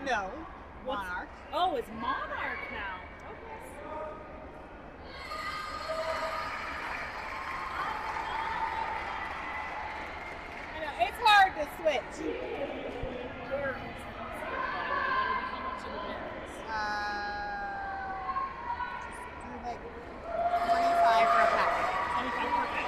No. Monarch. Oh, it's Monarch now. Okay. I know, it's hard to switch. Do like 25 for a packet. 25 per pack.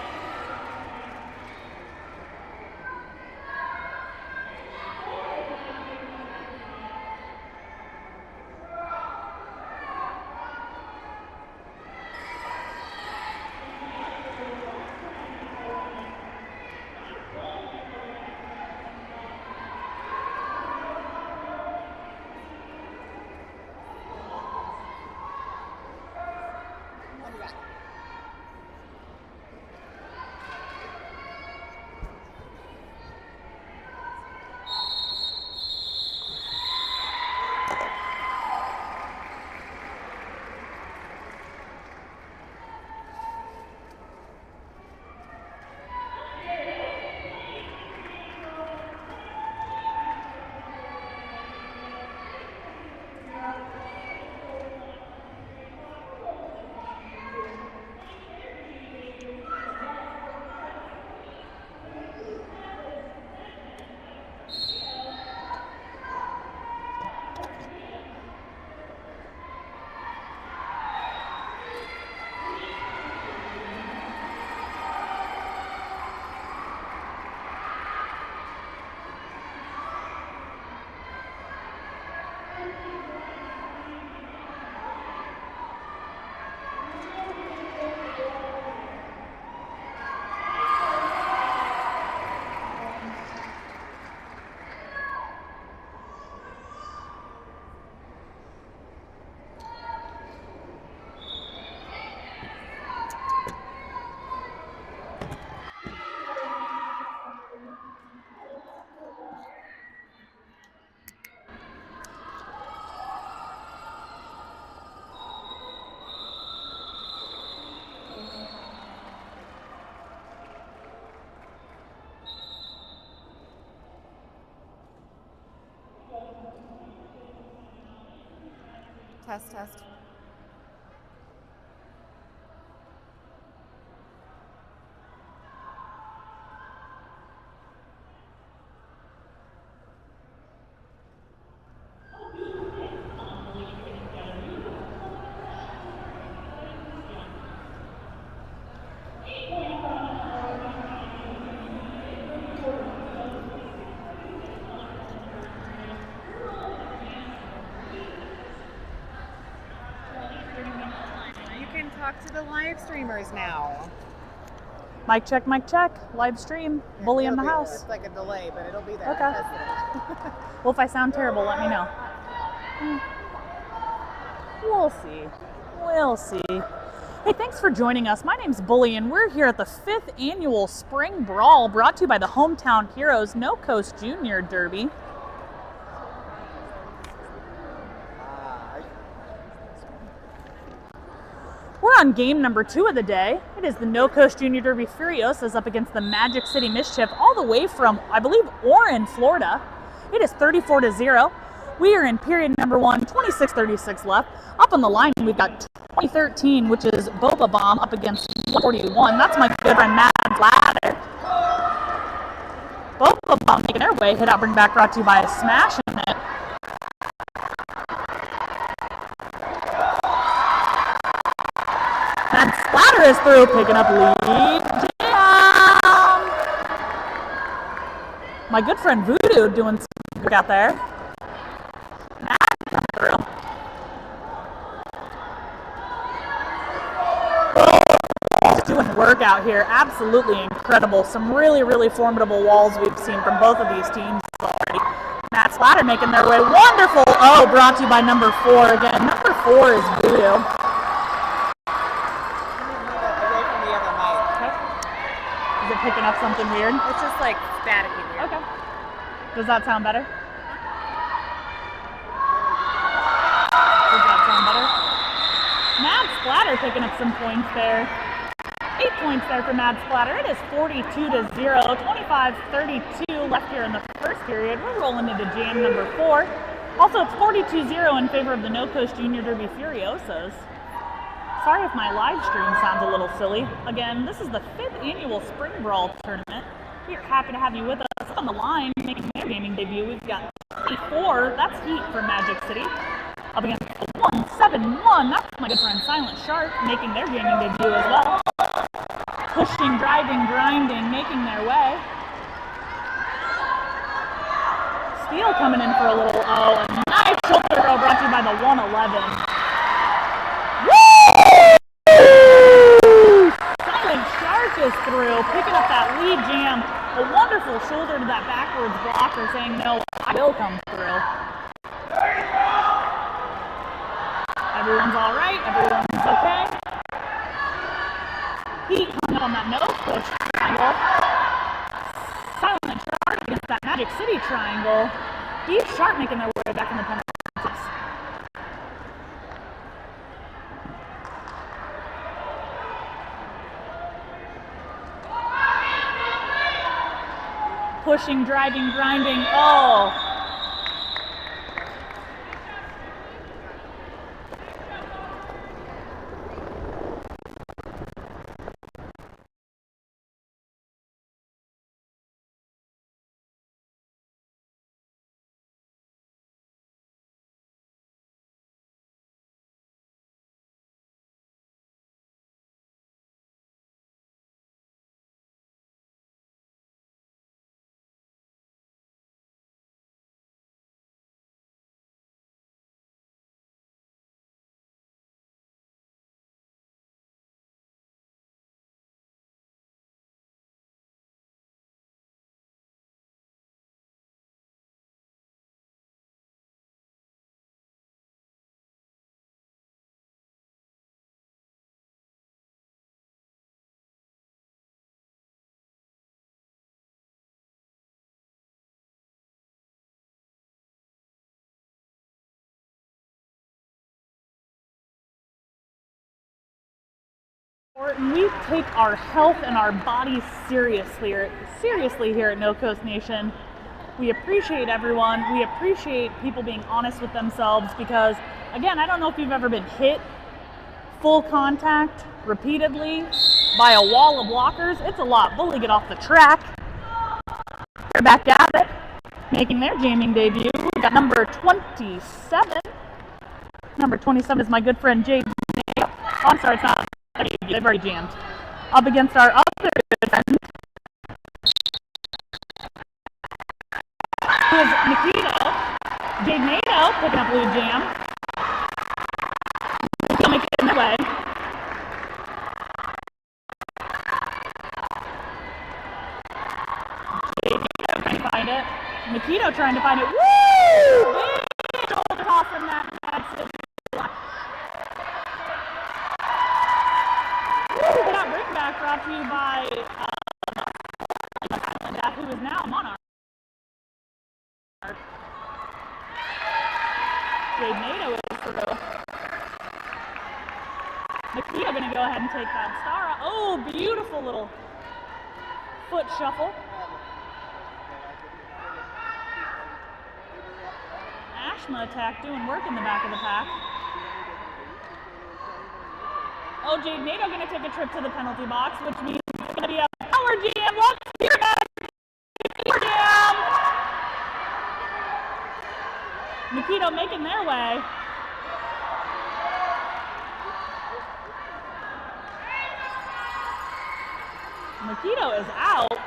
I'll be back. Test. You can talk to the live streamers now. Mic check, live stream, Bully in the house. It's like a delay, but it'll be there. Okay. Well, if I sound terrible, let me know. We'll see. Hey, thanks for joining us. My name's Bully, and we're here at the 5th annual Spring Brawl, brought to you by the Hometown Heroes No Coast Junior Derby. We're on game number 2 of the day. It is the No Coast Junior Derby Furiosas up against the Magic City Mischief, all the way from, I believe, Orrin, Florida. It is 34-0. We are in period number 1, 26:36 left. Up on the line, we've got 2013, which is Boba Bomb up against 41. That's my good friend Mad Ladder. Boba Bomb making their way. Hit out, bring back, brought to you by Smashing It. And Splatter is through, picking up lead. Jam! My good friend Voodoo doing some work out there. Mad through. Doing work out here, absolutely incredible. Some really, really formidable walls we've seen from both of these teams already. Matt Splatter making their way, wonderful. Oh, brought to you by number 4 again. Number 4 is Voodoo. Is it picking up something weird? It's just like staticky weird. Okay. Does that sound better? Mad Splatter picking up some points there. 8 points there for Mad Splatter. It is 42-0, 25-32 left here in the first period. We're rolling into jam number 4. Also, it's 42-0 in favor of the No Coast Junior Derby Furiosos. Sorry if my live stream sounds a little silly. Again, this is the 5th annual Spring Brawl tournament. We're happy to have you with us. On the line, making their gaming debut, we've got 24, that's Heat from Magic City. Up against 171, that's my good friend Silent Shark, making their gaming debut as well. Pushing, driving, grinding, making their way. Steel coming in for a little a nice shoulder throw brought to you by the 111. Woo! Silent Shark is through, picking up that lead jam. A wonderful shoulder to that backwards blocker saying, no, I will come through. Everyone's all right, everyone's okay. Heat hung up on that no push triangle. Silent Shark against that Magic City triangle. Heat Sharp making their way back in the penalties. Pushing, driving, grinding. Oh! We take our health and our bodies seriously here at No Coast Nation. We appreciate everyone. We appreciate people being honest with themselves because, again, I don't know if you've ever been hit full contact repeatedly by a wall of blockers. It's a lot. Bully get off the track. They're back at it, making their gaming debut. We got number 27. Number 27 is my good friend Jade. Oh, I'm sorry, it's not. They've already jammed. Up against our other good friend, who is Nikito. Jade Nato picking up blue jam. He'll make it in their way. Jade Nato trying to find it. Nikito trying to find it. Woo! Big shoulder toss from that. Brought to you by who is now Monarch. Jade Nato is through. Nikita going to go ahead and take that star. Oh, beautiful little foot shuffle. Ashma attack doing work in the back of the pack. Oh, Jade Nato going to take a trip to the penalty box, which means it's going to be a power jam. Let's hear it. Power jam. Nikito making their way. Nikito is out.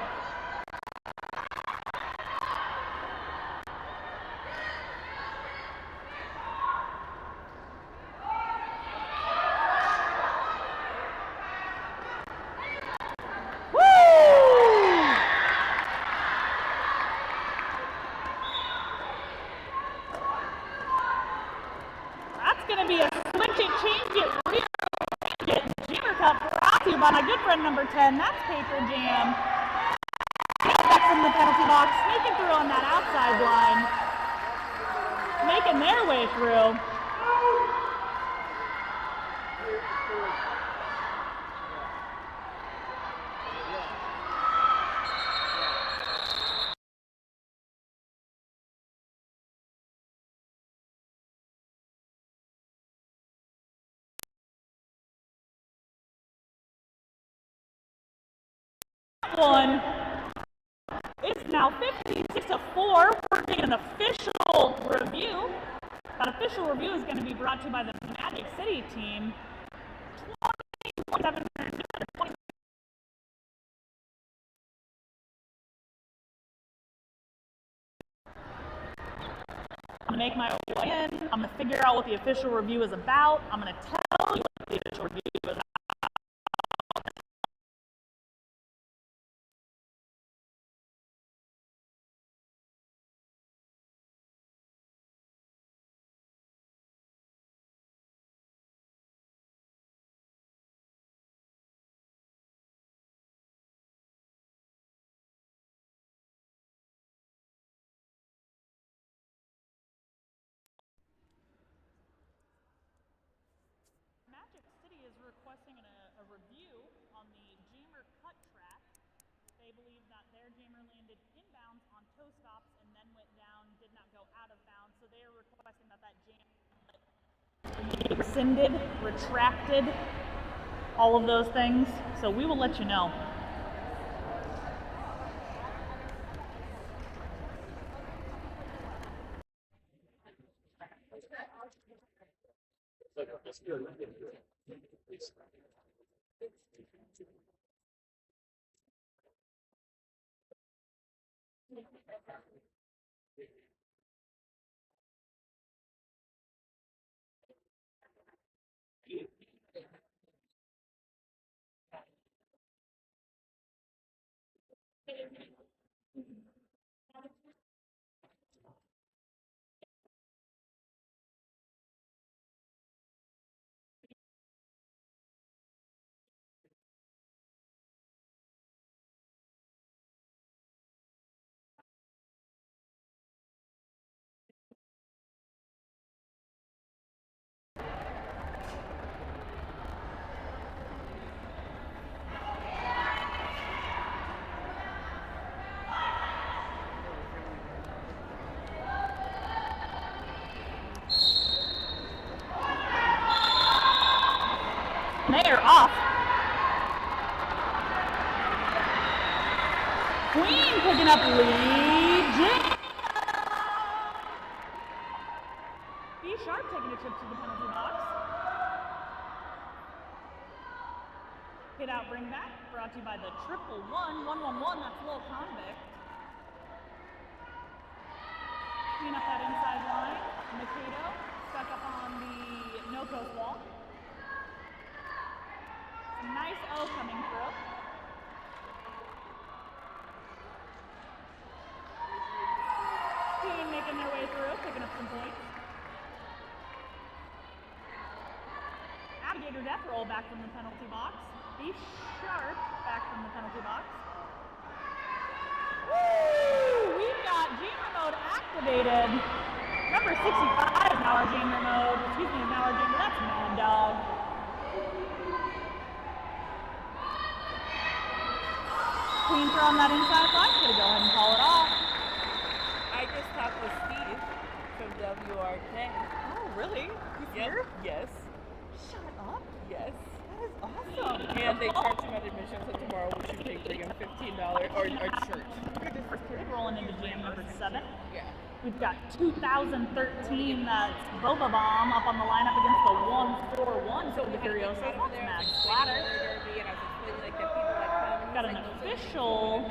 By my good friend number 10, that's Paper Jam. Back from the penalty box, sneaking through on that outside line, making their way through. one. It's now 56-4. We're taking an official review. That official review is going to be brought to you by the Magic City team. 27 I'm going to make my way in. I'm going to figure out what the official review is about. I'm going to tell you what the official review is about. Magic City is requesting a review on the jammer cut track. They believe that their jammer landed inbounds on toe stops and then went down, did not go out of bounds. So they are requesting that jam be rescinded, retracted, all of those things. So we will let you know. They are off. Queen picking up lead. B Sharp taking a trip to the penalty box. Hit out, bring back. Brought to you by the 111. That's Lil Convict. Clean up that inside line. Mikado stuck up on the no-coast wall. Nice O coming through. Team making their way through, picking up some points. Navigator death roll back from the penalty box. Be Sharp back from the penalty box. Woo! We've got jammer mode activated. Number 65 is now our jammer mode. Excuse me, is now our jammer. That's Mad Dog. Queen throw on that inside line. Gonna go ahead and call it off. I just talked with Steve from WRK. Oh, really? He's here? Yes. Shut up. Yes. That is awesome. And they charge him at admission, so tomorrow we should pay bring him $15 or church. Rolling into jam number 7. Yeah. We've got 2013, that's Boba Bomb up on the lineup against the 141 for the Furiosos. That's Mad Splatter. Got an official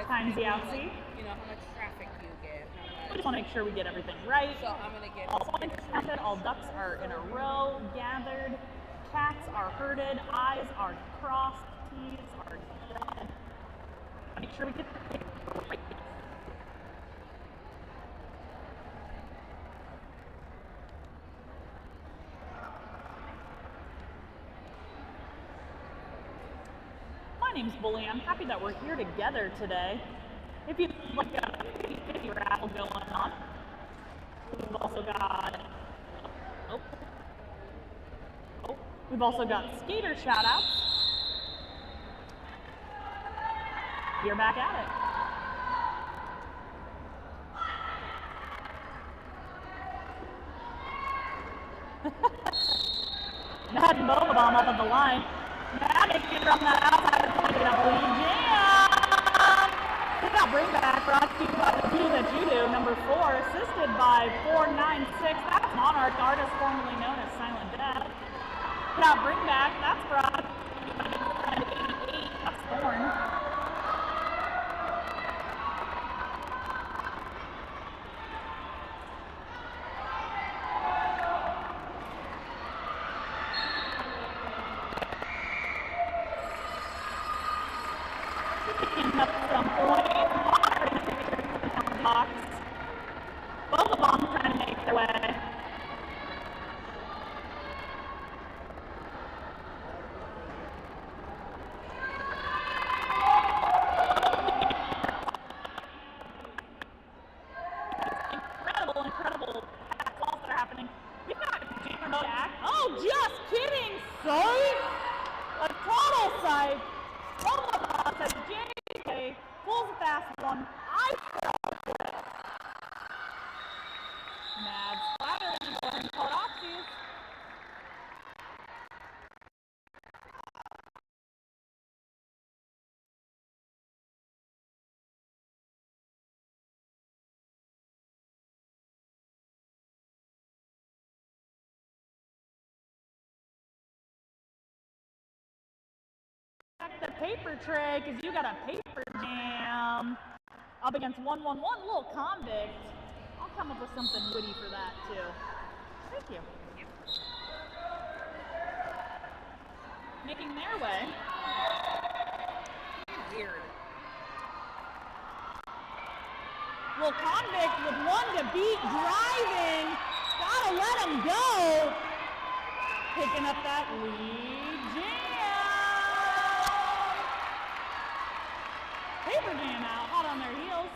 times the outsee. You know how much traffic you get. We just want to make sure we get everything right. So I'm gonna get all points counted, all ducks are in a row, gathered, cats are herded, I's are crossed, T's are done. Make sure we get everything right. My name's Bully. I'm happy that we're here together today. If you'd like a 50-50 raffle going on, we've also got we've also got skater shout-outs. You're back at it. Mad Boba Bomb up at the line. Now they can run that outside and point it up. Now bring back brought to you by the Do That You Do, number 4, assisted by 496. That's Monarch, artist formerly known as Silent Death. Now bring back, that's brought to you by 88. That's Thorn. Picking up some points. Box. Both of them trying to make their way. Incredible calls that are happening. We've got Jamer back. Oh, just kidding, sight! A total sight. Oh my God, says JK pulls a fast one. I fell for it. Mad splatter and go ahead and call it oxys. The paper tray, because you got a paper jam up against 111 little convict. I'll come up with something witty for that too. Thank you. Making their way. Weird. Little convict with one to beat, driving. Gotta let him go. Picking up that lead jam. Paper jam out, hot on their heels.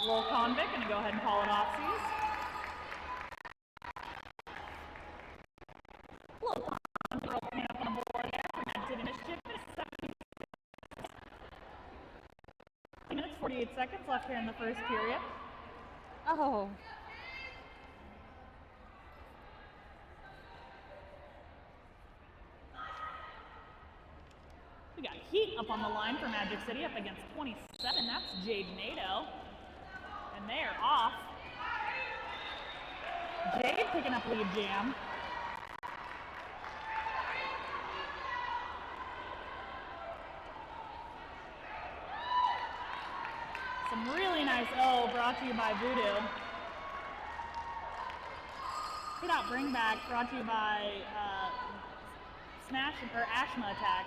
Little convict gonna go ahead and call it oxys. Little convict opening up on the board there for NCJD Mischief. 7 minutes, 48 seconds left here in the first period. Oh. We got Heat up on the line for Magic City up against 27. That's Jade NATO. And they are off. Jade picking up lead jam. Some really nice O brought to you by Voodoo. Get out, bring back brought to you by Smash or Ashma Attack.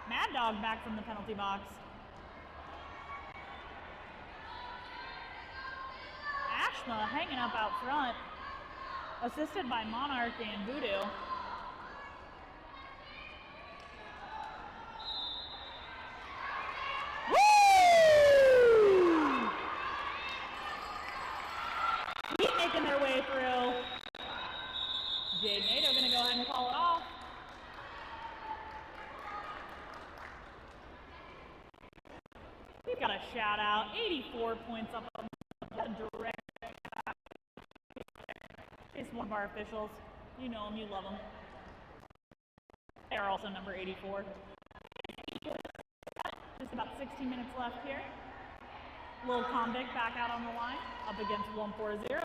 Mad Dog back from the penalty box. Ashma hanging up out front, assisted by Monarch and Voodoo. Woo! Heat making their way through. Jade NATO gonna go ahead and call it off. We've got a shout out, 84 points up on the direct. It's one of our officials. You know them, you love them. They are also number 84. Just about 16 minutes left here. Little convict back out on the line, up against 140.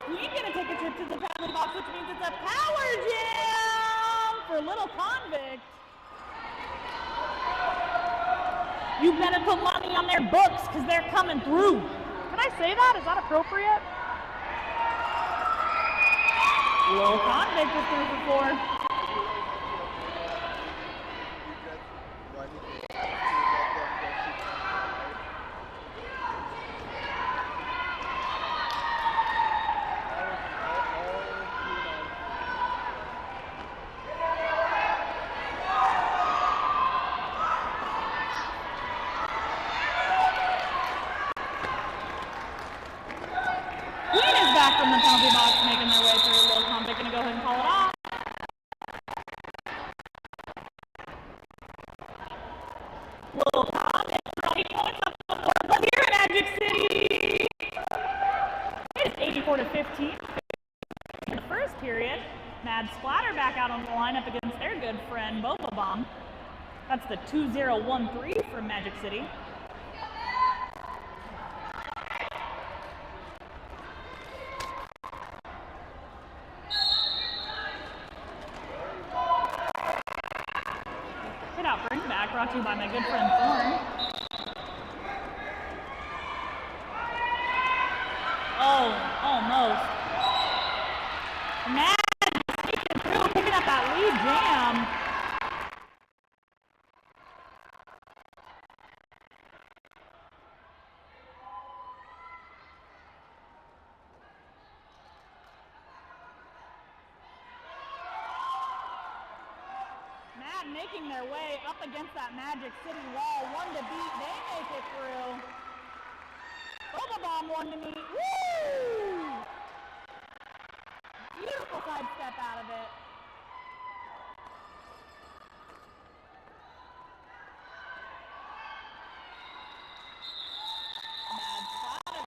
Queen gonna take a trip to the penalty box, which means it's a power jam for Little Convict. You better put money on their books because they're coming through. Can I say that? Is that appropriate? Little Convict is through for 4. From the penalty box, making their way through. Little Convict gonna go ahead and call it off. Magic City. It's 84-15. In the first period, Mad Splatter back out on the lineup against their good friend Boba Bomb. That's the 2-0-1-3 from Magic City. Hit out bring back, brought to you by my good friend Thorn. Oh, almost. Mad sneaking through, picking up that lead jam. Mad making their way up against that Magic City wall. One to beat, they make it through. Boba Bomb one to meet. Woo! Beautiful side step out of it. Mad Splatter.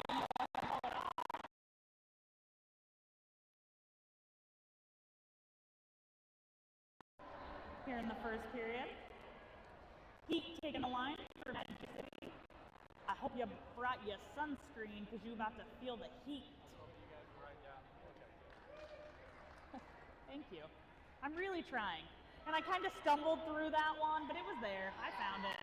Here in the first period. Heat taking the line for Magic City. I hope you brought your sunscreen because you're about to feel the heat. Thank you. I'm really trying. And I kind of stumbled through that one, but it was there. I found it.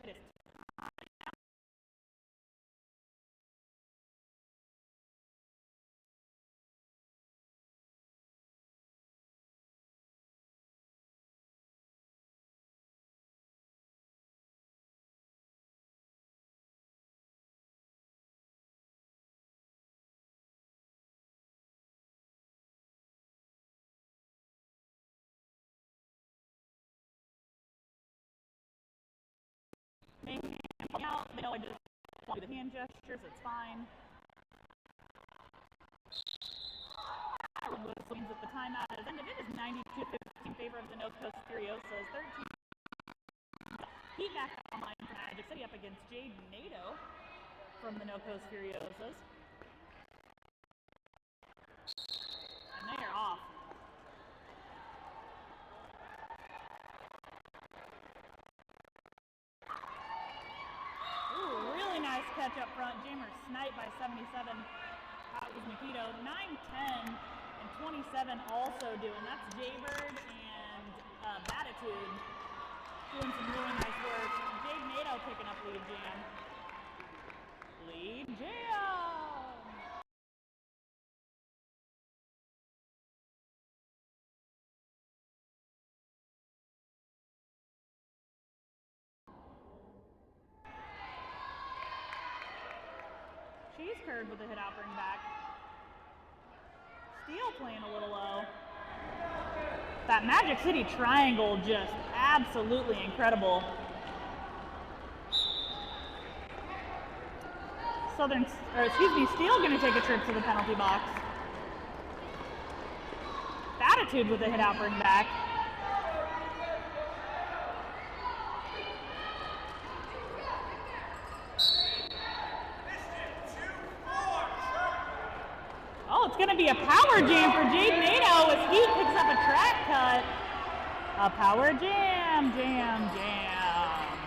It is. Out. They know I just want to do the hand gestures, it's fine. Which means that the timeout has ended. It is 92-15 in favor of the No Coast Furiosas. 13. Heat back online for Magic City up against Jade NATO from the No Coast Furiosas. And they are off. Nice catch up front. Jamer sniped by 77. That was Nikito. 9, 10, and 27 also doing. That's Jaybird and Batitude doing some really nice work. Jade NATO picking up lead jam. Lead jam! Cheese curd with a hit out bring back. Steel playing a little low. That Magic City triangle just absolutely incredible. Steel gonna take a trip to the penalty box. Attitude with a hit out bring back. Oh, it's going to be a power jam for Jade NATO as he picks up a track cut. A power jam, jam, jam.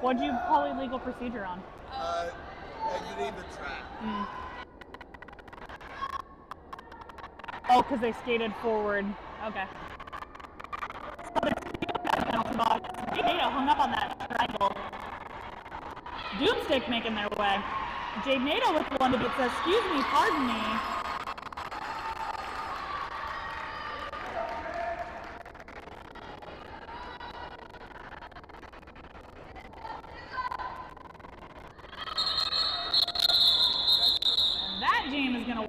What'd you call illegal procedure on? Exiting the track. Oh, because they skated forward. Okay. Jade NATO hung up on that triangle. Doomstick making their way. Jade NATO with one to beat says, excuse me, pardon me.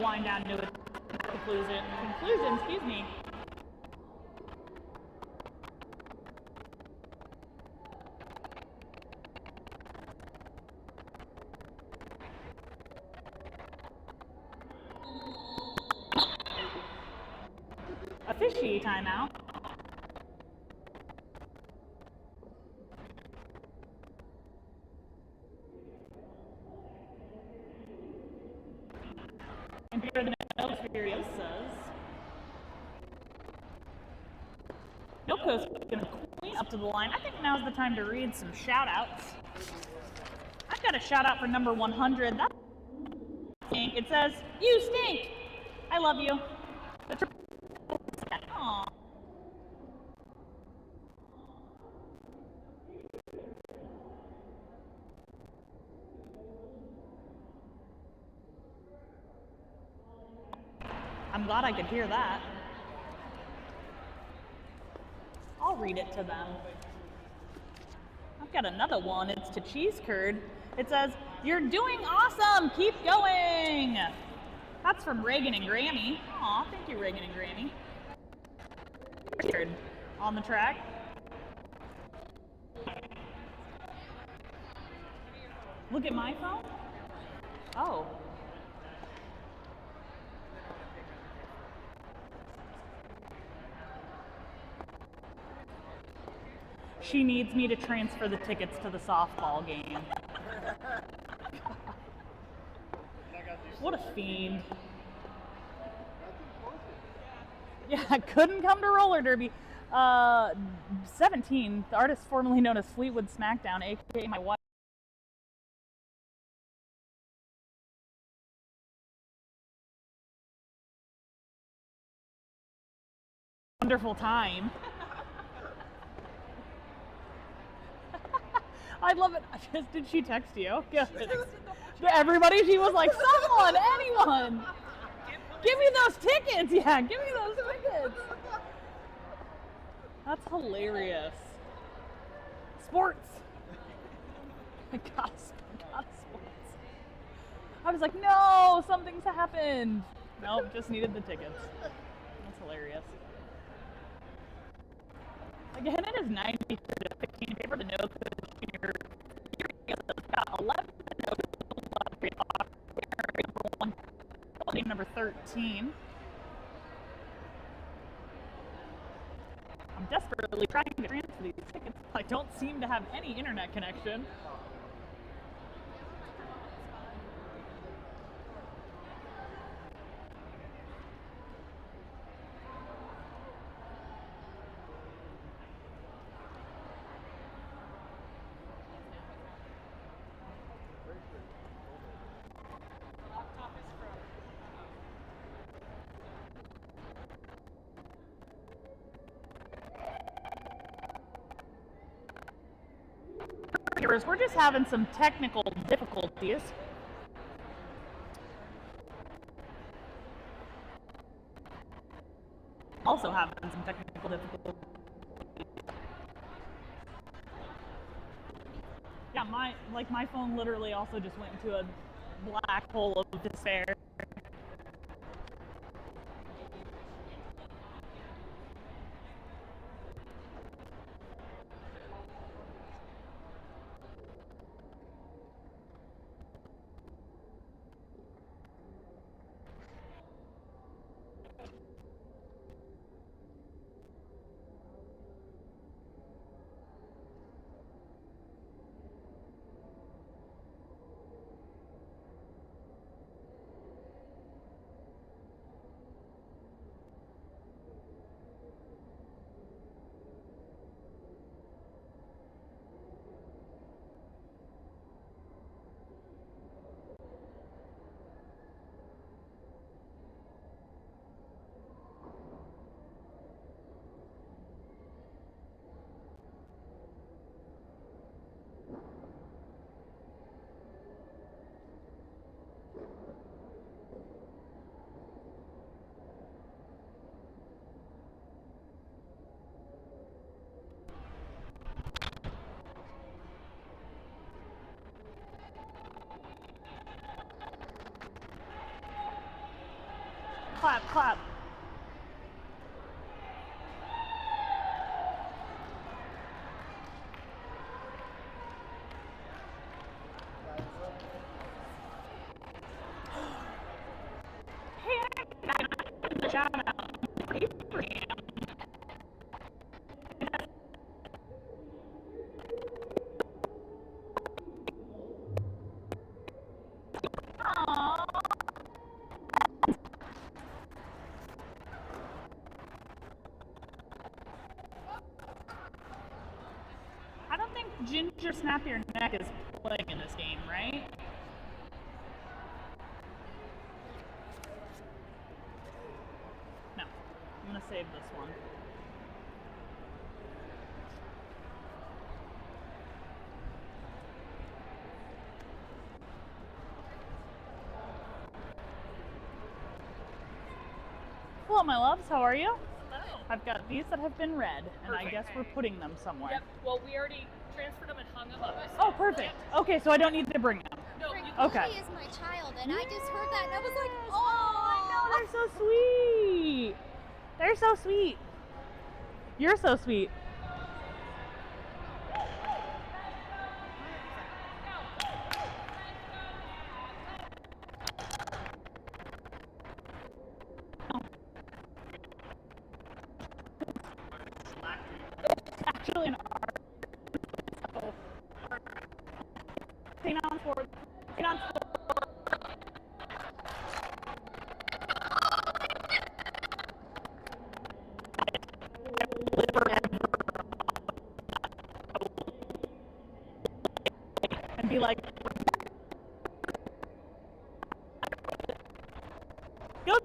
wind down to a conclusion, excuse me. A fishy timeout. And here are the Furiosas. Yoko's going to clean up to the line. I think now's the time to read some shout-outs. I've got a shout-out for number 100. That's stink. It says, "You stink! I love you." Aww. I'm glad I could hear that. I'll read it to them. I've got another one. It's to Cheese Curd. It says, "You're doing awesome! Keep going!" That's from Reagan and Grammy. Aw, thank you, Reagan and Grammy. On the track. Look at my phone? Oh. She needs me to transfer the tickets to the softball game. What a fiend. Yeah, I couldn't come to roller derby. 17, the artist formerly known as Fleetwood Smackdown, aka my wife. Wonderful time. I love it. Did she text you? Good. Everybody, she was like, "Someone, anyone, give me those tickets." Yeah, give me those tickets. That's hilarious. Sports. I got sports. I was like, no, something's happened. Nope, just needed the tickets. That's hilarious. Again, it is 93-15 in favor of the No Coach Junior. Got 11 No Coach number 13. I'm desperately trying to transfer these tickets. I don't seem to have any internet connection. We're just having some technical difficulties. Also having some technical difficulties. Yeah, my phone literally also just went into a black hole of despair. clap, clap. Hey, I shout out. Abraham. Aww. I don't think Ginger Snap Your Neck is playing in this game, right? No. I'm gonna save this one. Hello, my loves. How are you? Hello. I've got these that have been read, and I Perfect. guess we're putting them somewhere. Yep. Well, we already transferred them and hung them up. Oh, perfect. Okay, so I don't need to bring them. No, you Okay. He is my child, and I just heard that, and I was like, Yes. oh, I know, they're so sweet. They're so sweet. You're so sweet. Actually, an art. So, stay on forward. Stay on forward. And be like, go.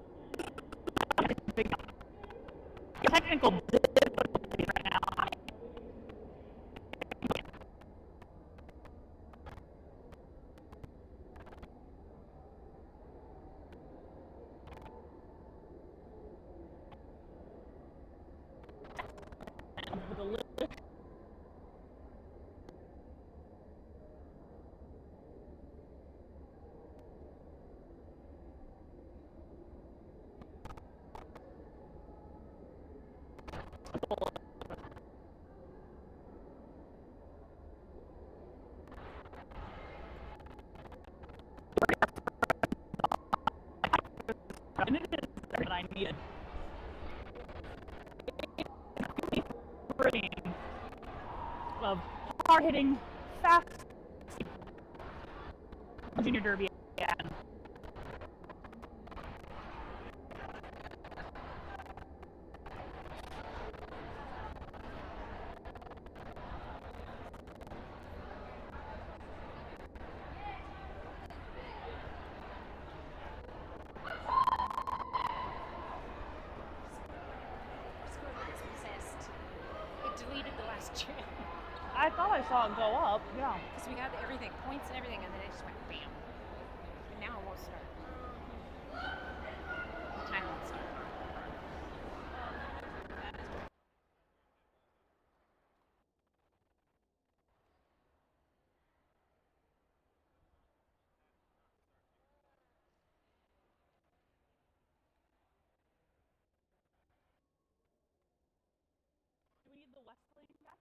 Technical difficulty right now. With a little and it is that I needed. Brain of hard-hitting, fast junior derby again. it deleted the last channel. I thought I saw it go up, yeah. Because we got everything, points and everything, and then it just went bam. And now it won't start. The time won't start. Do we need the West lane back?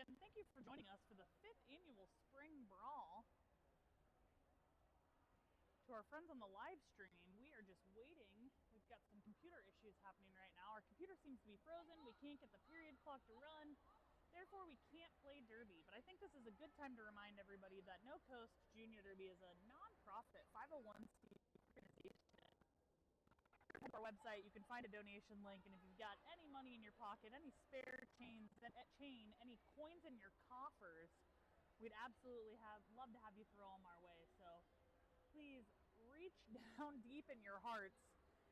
again, thank you for joining us for the 5th annual Spring Brawl. To our friends on the live stream, we are just waiting. We've got some computer issues happening right now. Our computer seems to be frozen. We can't get the period clock to run. Therefore, we can't play Derby. But I think this is a good time to remind everybody that No Coast Junior Derby is a non-profit 501c3 organization. On our website, you can find a donation link, and if you've got any money in your pocket, any spare chain, any coins in your coffers, we'd absolutely love to have you throw them our way. So please reach down deep in your hearts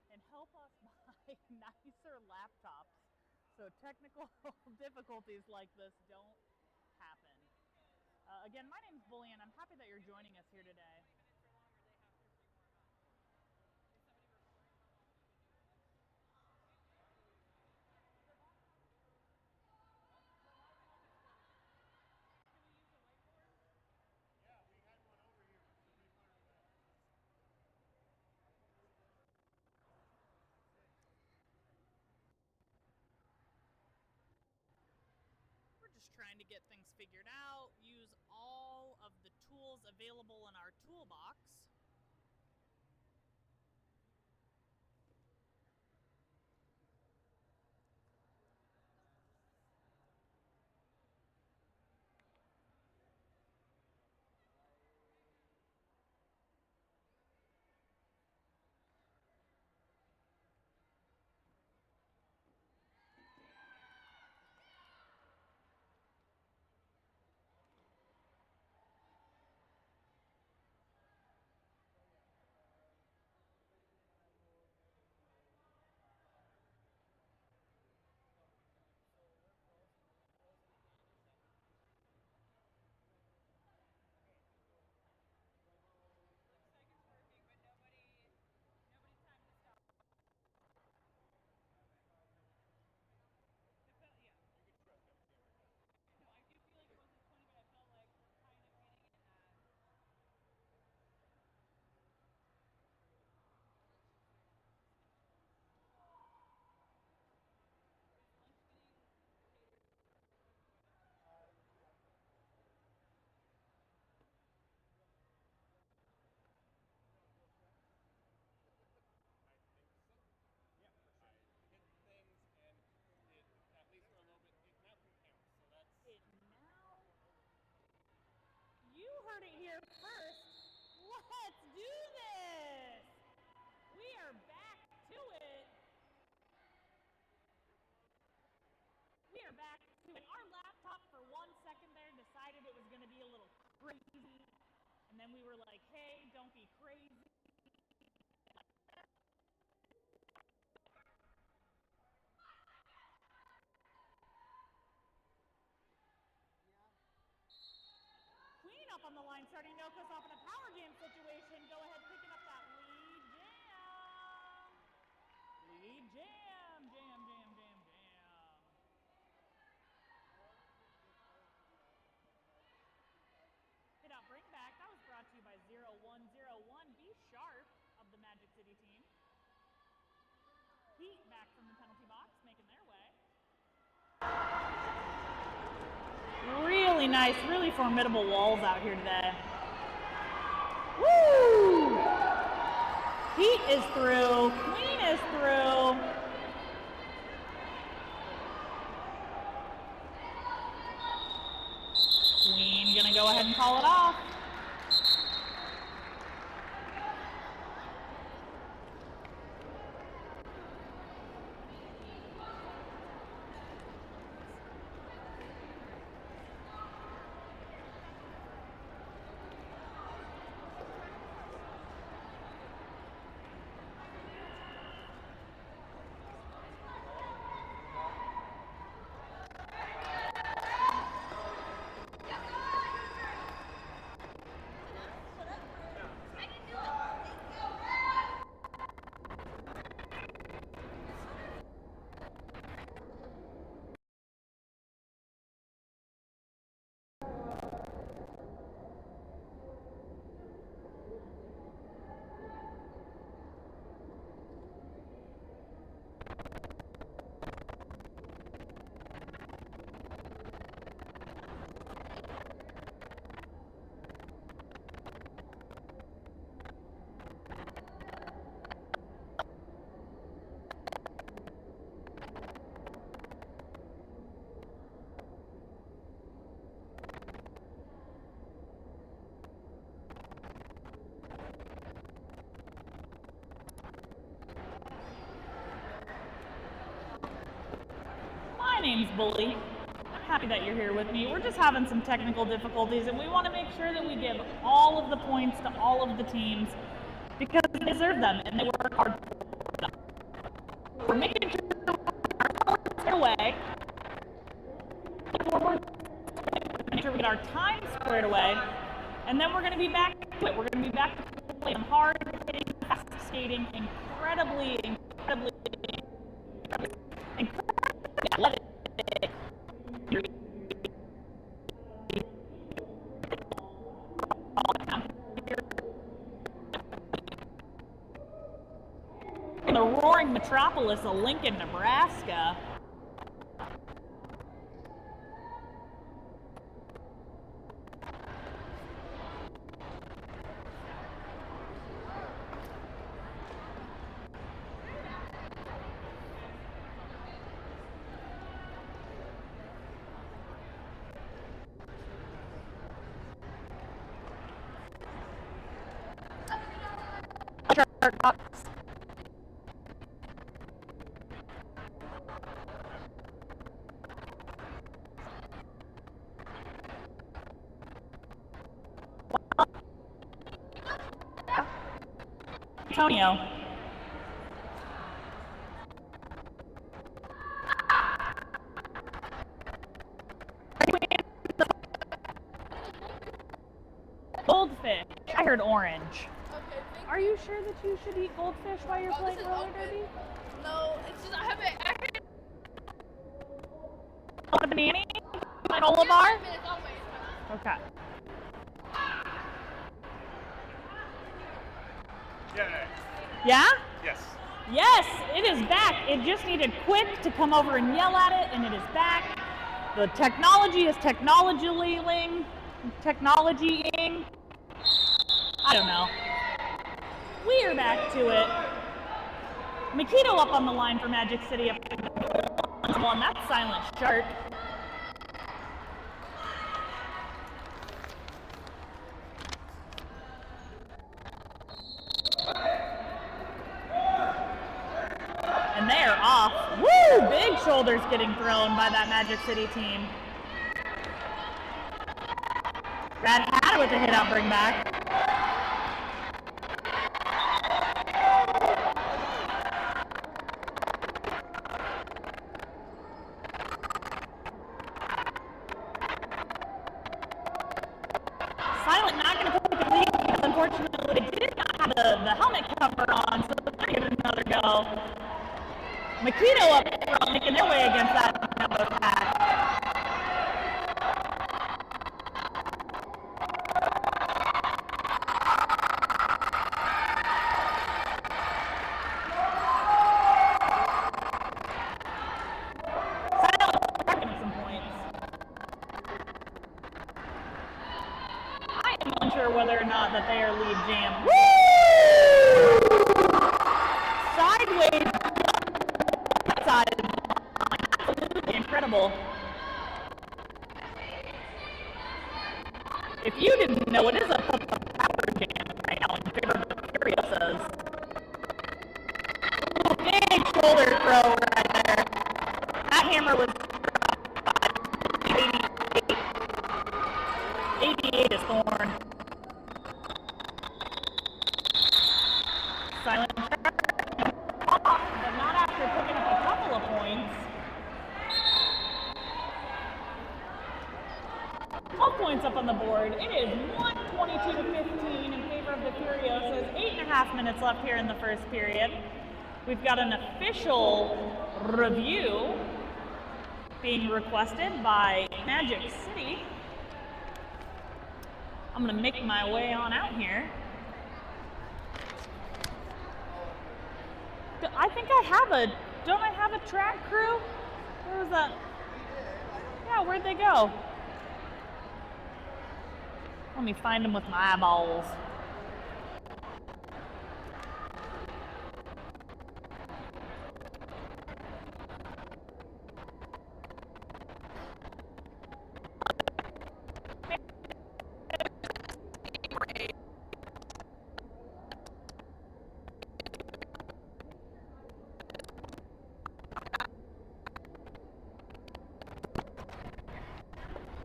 and help us buy nicer laptops so technical difficulties like this don't happen. Again, my name's Bully, and I'm happy that you're joining us here today. We're just trying to get things figured out, use all of the tools available in our toolbox. You heard it here first. Let's do this. We are back to it. We are back to it. Our laptop for 1 second there decided it was going to be a little crazy. And then we were like, hey, don't be crazy. Queen up on the line, starting No Coast off in a power jam situation. Go ahead, picking up that lead jam. Lead jam, jam, jam, jam, jam. Hit out, bring back. That was brought to you by 0101. Be Sharp of the Magic City team. Heat back from the penalty box, making their way. Really nice, really formidable walls out here today. Woo! Heat is through. Queen is through. Queen gonna go ahead and call it off. Bully. I'm happy that you're here with me. We're just having some technical difficulties, and we want to make sure that we give all of the points to all of the teams because they deserve them and they work hard for them. We're making sure our points get away. Make sure we get our time squared away, and then we're going to be back to it. We're going to be back to play some hard hitting, fast skating, incredibly athletic. In the roaring metropolis of Lincoln, Nebraska. Antonio. Goldfish. I heard orange. Okay, Are you sure that you should eat goldfish while you're playing roller derby? no, it's just I haven't. Want a banana? Granola bar? Okay. Yeah? Yes. Yes, it is back. It just needed Quick to come over and yell at it, and it is back. The technology is technologying. I don't know. We are back to it. Makito up on the line for Magic City. On that silent chart. And they are off. Woo! Big shoulders getting thrown by that Magic City team. Brad had with a hit out bring back. Silent not going to take the lead because unfortunately they did not have the helmet cover on, so they're going to give it another go. Makito up front, making their way against that number attack. Silent picking up some points. I am unsure whether or not that they are lead jam. Woo! Sideways. Absolutely incredible. If you didn't know, it is a power jam right now in favor of the Furiosas. Big shoulder throw right there. That hammer was 88. 88 is Thorn. Silent but not after picking up a couple of points. 12 points up on the board. It is 122 to 15 in favor of the Furiosas. 8.5 minutes left here in the first period. We've got an official review being requested by Magic City. I'm gonna make my way on out here. I think don't I have a track crew? Where was that? Yeah, where'd they go? Let me find them with my eyeballs.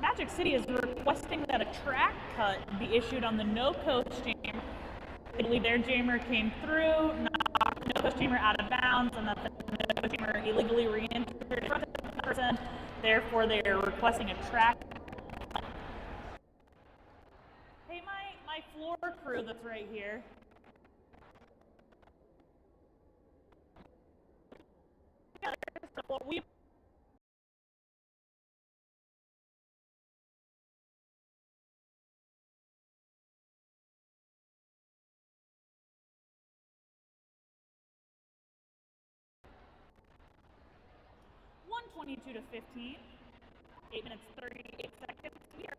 Magic City is requesting that a track cut be issued on the no coach jammer. They believe their jammer came through, knocked the no coach jammer out of bounds, and that the no coach jammer illegally re-entered in front of the person. Therefore, they are requesting a track. Hey, my floor crew that's right here. We 1:22 to 15. 8 minutes 38 seconds. We are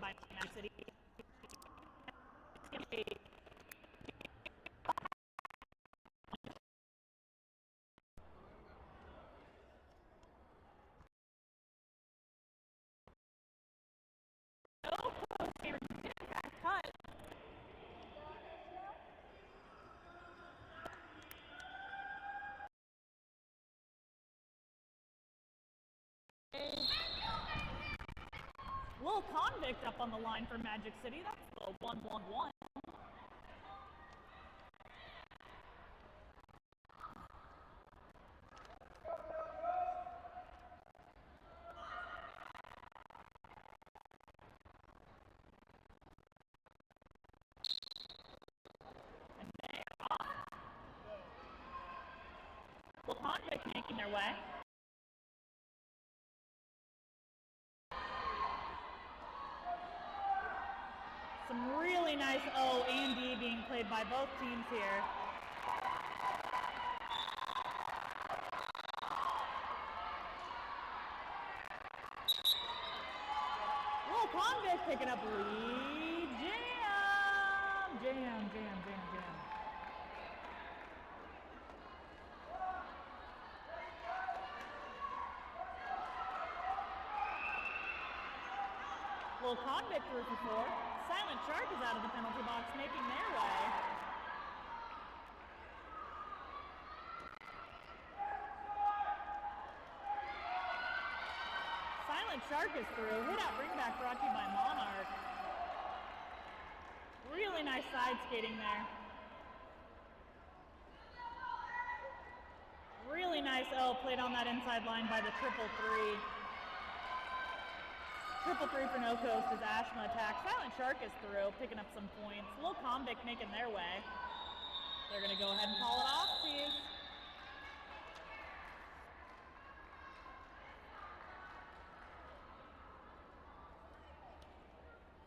by Magic City. Cut. Little convict up on the line for Magic City. That's a 1-1-1. And they are off. Little convict making their way. Some really nice O and D being played by both teams here. Little convict picking up lead. Jam. Little convict through for 4. Silent Shark is out of the penalty box, making their way. Silent Shark is through. Hit out bring back brought to you by Monarch. Really nice side skating there. Really nice O played on that inside line by the 3-3. 3-3 for no coast as Ashma attacks. Silent Shark is through, picking up some points. Little convict making their way. They're going to go ahead and call it off, please.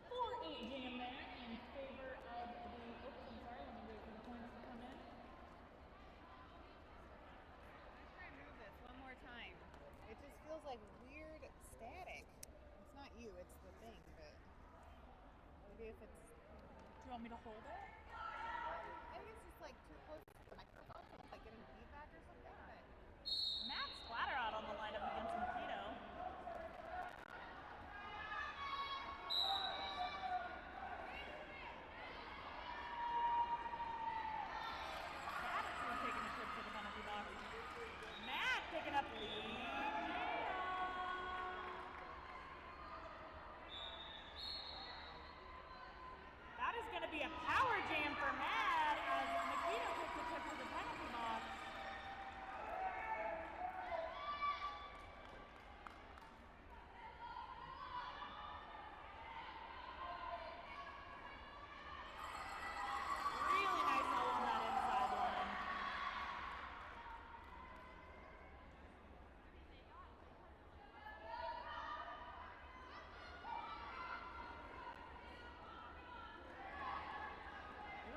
4-8 jam there in favor of the. Oops, I'm sorry. Let me wait for the points to come in. Let's try and move this one more time. It just feels like weird static. It's not you, it's the thing, but maybe if it's. Do you want me to hold it? I think it's just like too close to the microphone, so it's like getting feedback or something, but. Matt Splatter out on the lineup against Makito. Patterson taking a trip to the penalty box. Matt picking up lead. That is going to be a power jam for Matt as Makito takes a trip to the penalty box. Really nice hole on that inside line.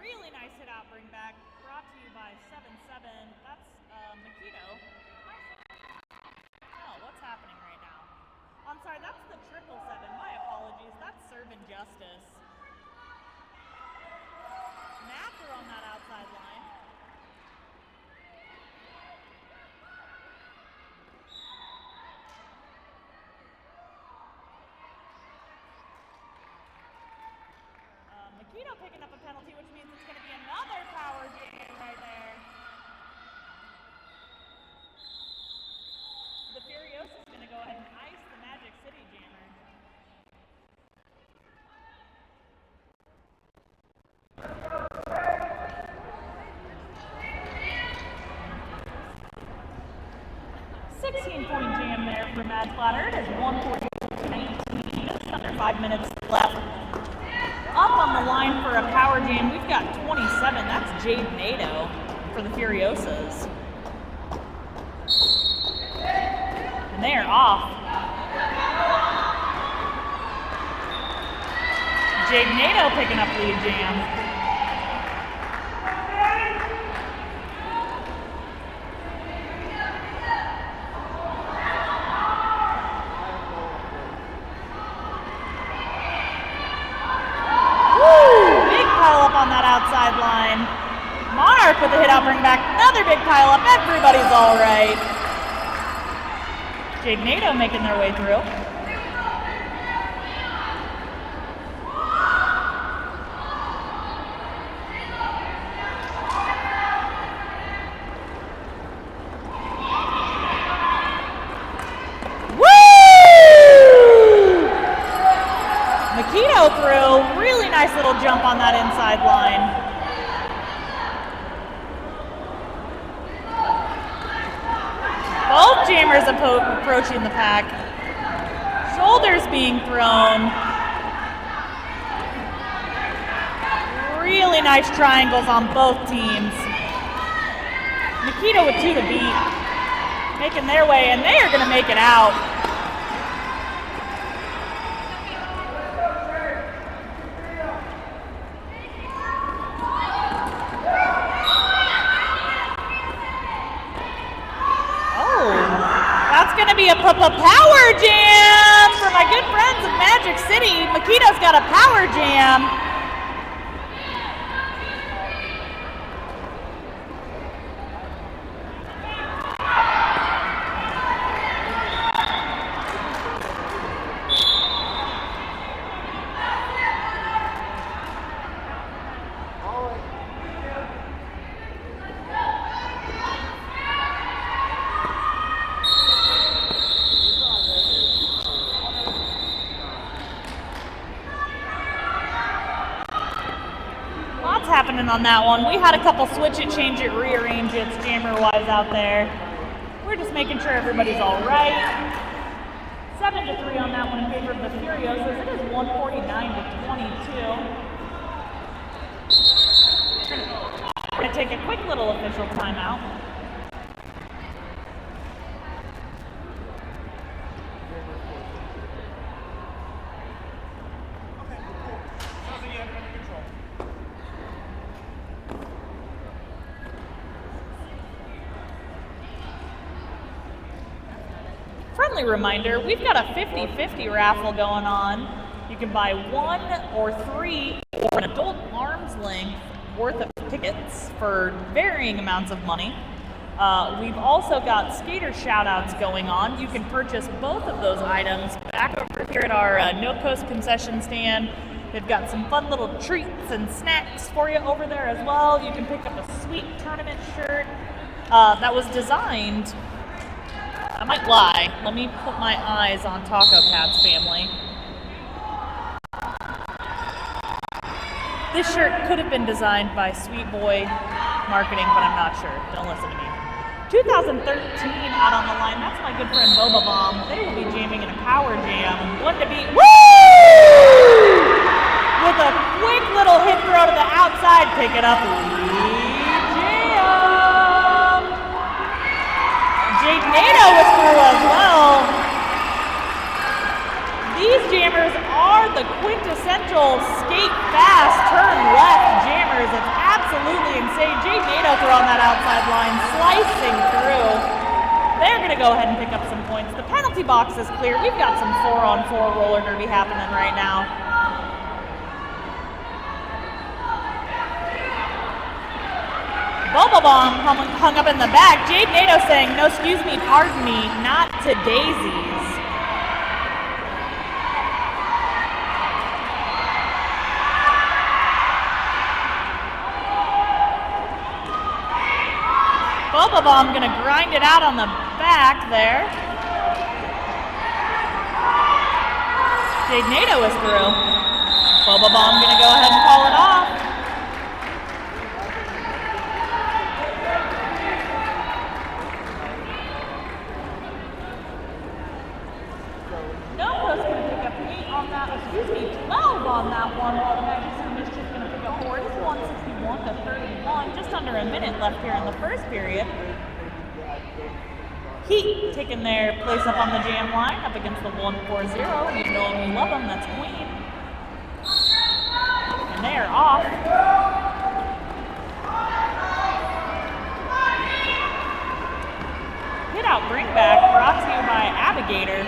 Really nice hit out bring back, brought to you by 7-7. That's Makito. Oh, what's happening right now? I'm sorry, that's the 777. My apologies. That's Serve and Justice. Matt are on that outside line. Makito picking up a penalty, which means it's going to be another power jam right there. The going to go ahead and ice the Magic City Jammer. .point jam there for Mad Platter. It is 1:40-19. Just under 5 minutes left. Up on the line for a power jam, we've got 27. That's Jade Nato for the Furiosas. And they are off. Jade Nato picking up lead jam. On that outside line. Monarch with a hit out, bring back another big pile up. Everybody's all right. Jade Nato making their way through. Woo! Makito through. Really nice little jump on that inside line. Both jammers approaching the pack. Shoulders being thrown. Really nice triangles on both teams. Makito with 2 to beat. Making their way, and they are going to make it out. Be a power jam for my good friends of Magic City. Makito's got a power jam. Happening on that one. We had a couple switch it, change it, rearrange it, jammer wise out there. We're just making sure everybody's all right. 7-3 on that one in favor of the Furiosas. It is 149-22. We're going to take a quick little official timeout. Friendly reminder, we've got a 50-50 raffle going on. You can buy 1 or 3 or an adult arm's length worth of tickets for varying amounts of money. We've also got skater shout-outs going on. You can purchase both of those items back over here at our No Coast concession stand. They've got some fun little treats and snacks for you over there as well. You can pick up a sweet tournament shirt that was designed. I might lie. Let me put my eyes on Taco Cat's family. This shirt could have been designed by Sweet Boy Marketing, but I'm not sure. Don't listen to me. 2013 out on the line. That's my good friend Boba Bomb. They will be jamming in a power jam. One to beat. Woo! With a quick little hip throw to the outside. Pick it up. Jade Nato was through as well. These jammers are the quintessential skate fast, turn left jammers. It's absolutely insane. Jade Nato through on that outside line, slicing through. They're going to go ahead and pick up some points. The penalty box is clear. We've got some 4-on-4 roller derby happening right now. Bubble Bomb hung up in the back. Jade Nato saying, no, excuse me, pardon me, not to daisies. Bubble Bomb gonna grind it out on the back there. Jagnado is through. Boba Bomb gonna go ahead and call it off. Noko's gonna pick up 8 on that, 12 on that one, while the Magic City Mischief gonna pick up 4. It's 161 to 31, just under a minute left here in the first period. Heat taking their place up on the jam line, up against the 140. You know them, you love them, that's Queen. And they are off. Hit out bring back, brought to you by Abigator.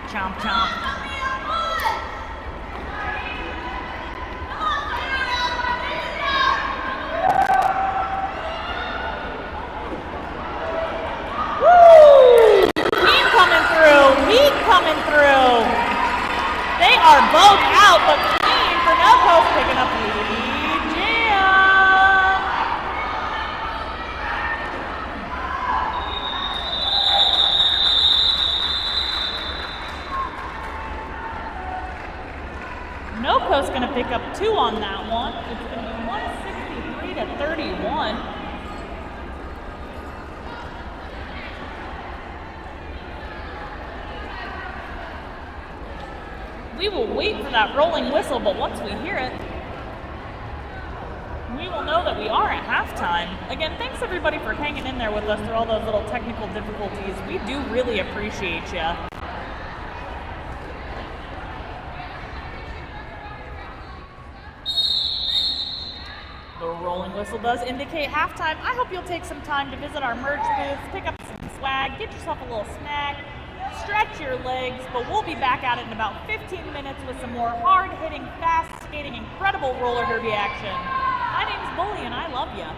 Chomp chomp. Heat coming through. They are both out, but Queen for Noko's picking up the jam. Noko's going to pick up 2 on that one. It's going to be 163 to 31. We will wait for that rolling whistle, but once we hear it, we will know that we are at halftime. Again, thanks everybody for hanging in there with us through all those little technical difficulties. We do really appreciate you. The rolling whistle does indicate halftime. I hope you'll take some time to visit our merch booth, pick up some swag, get yourself a little snack, stretch your legs, but we'll be back at it in about 15 minutes with some more hard-hitting, fast-skating, incredible roller derby action. My name's Bully, and I love ya.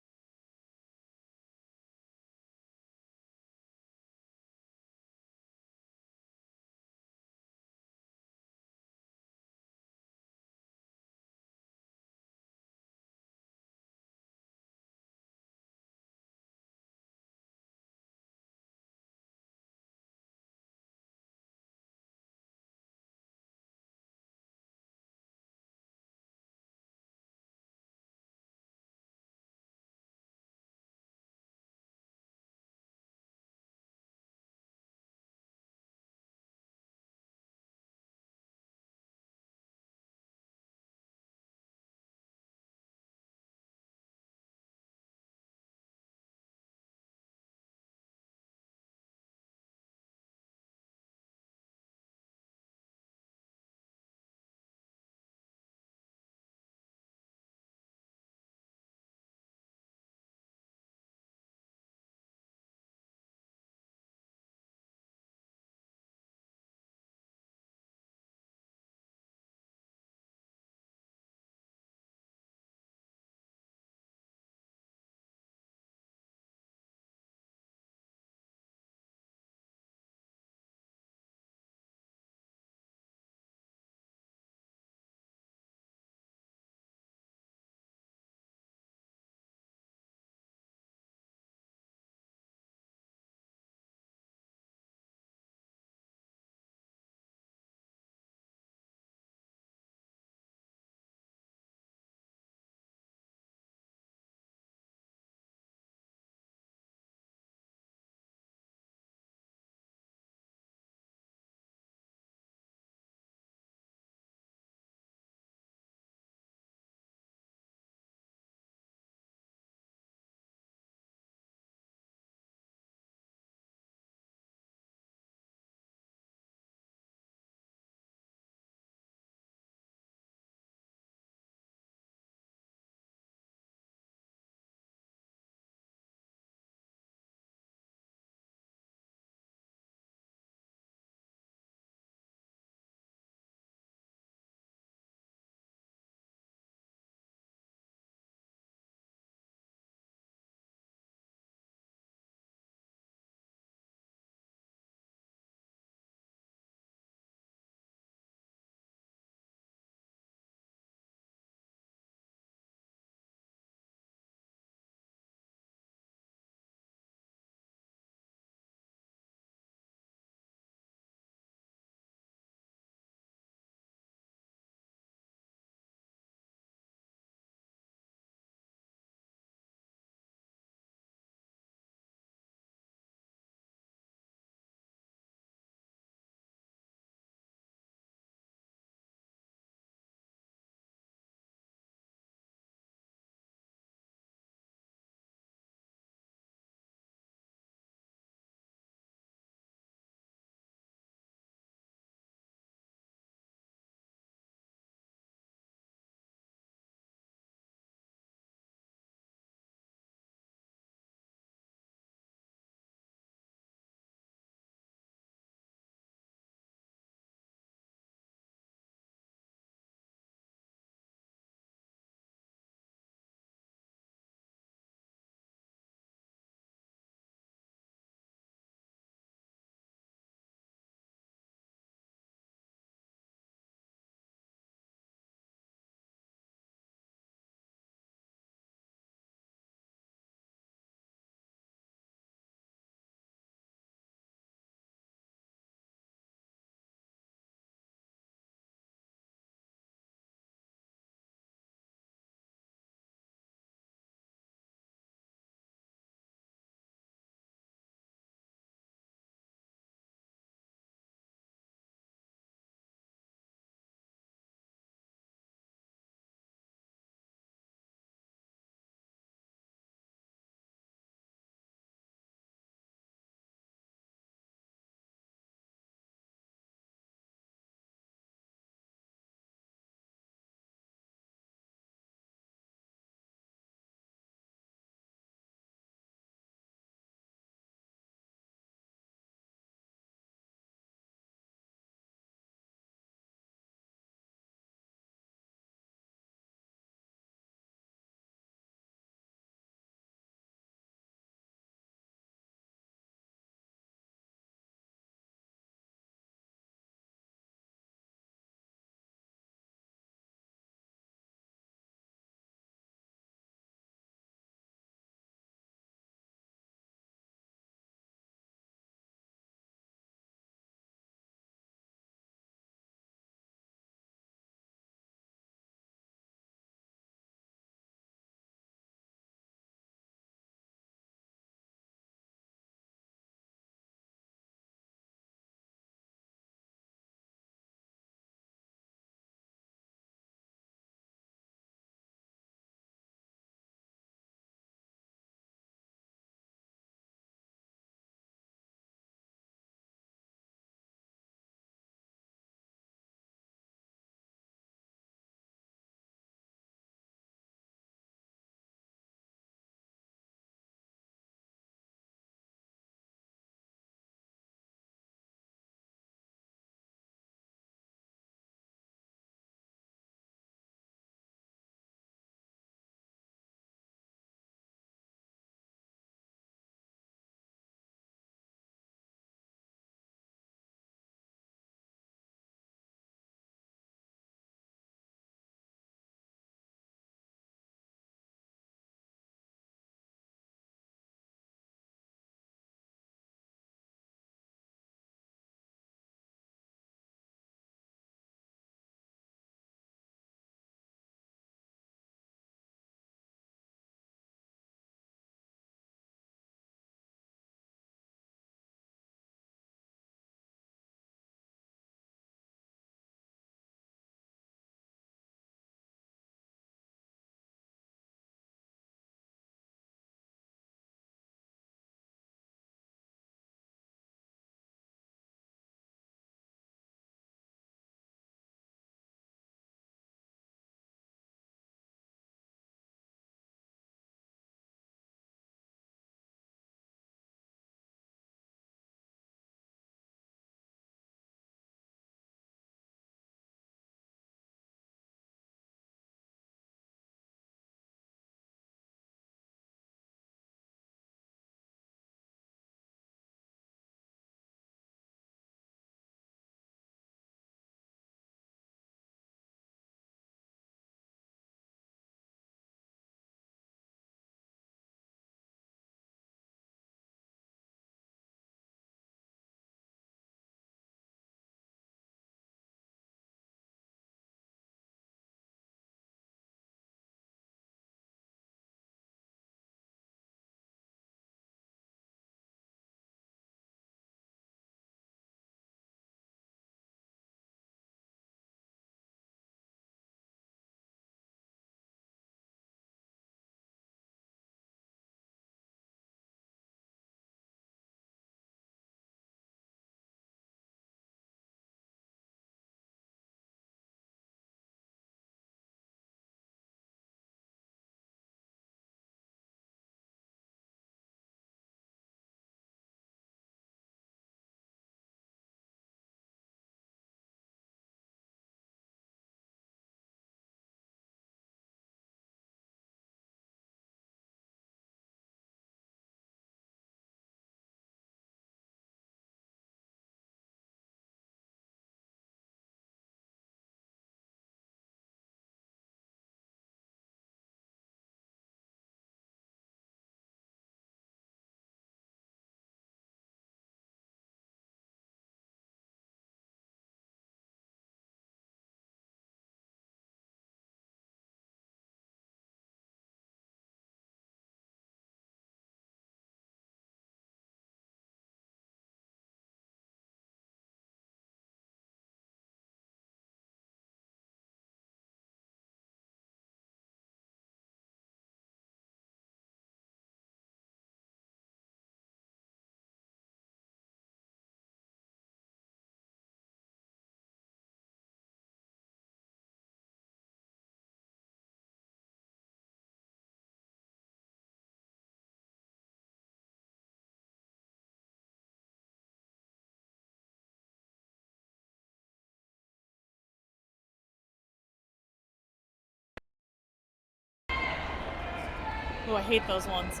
Oh, I hate those ones.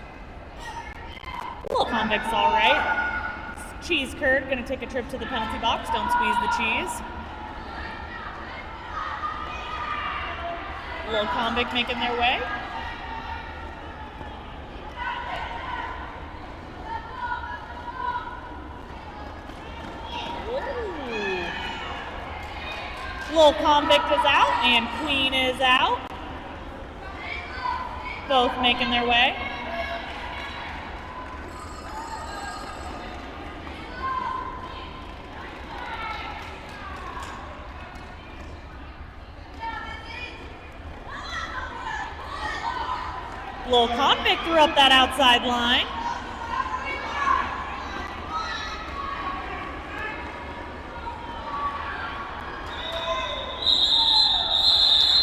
Little convict's all right. Cheese curd, gonna take a trip to the penalty box. Don't squeeze the cheese. Little convict making their way. Ooh. Little convict is out and queen is out. Both making their way. Little convict threw up that outside line.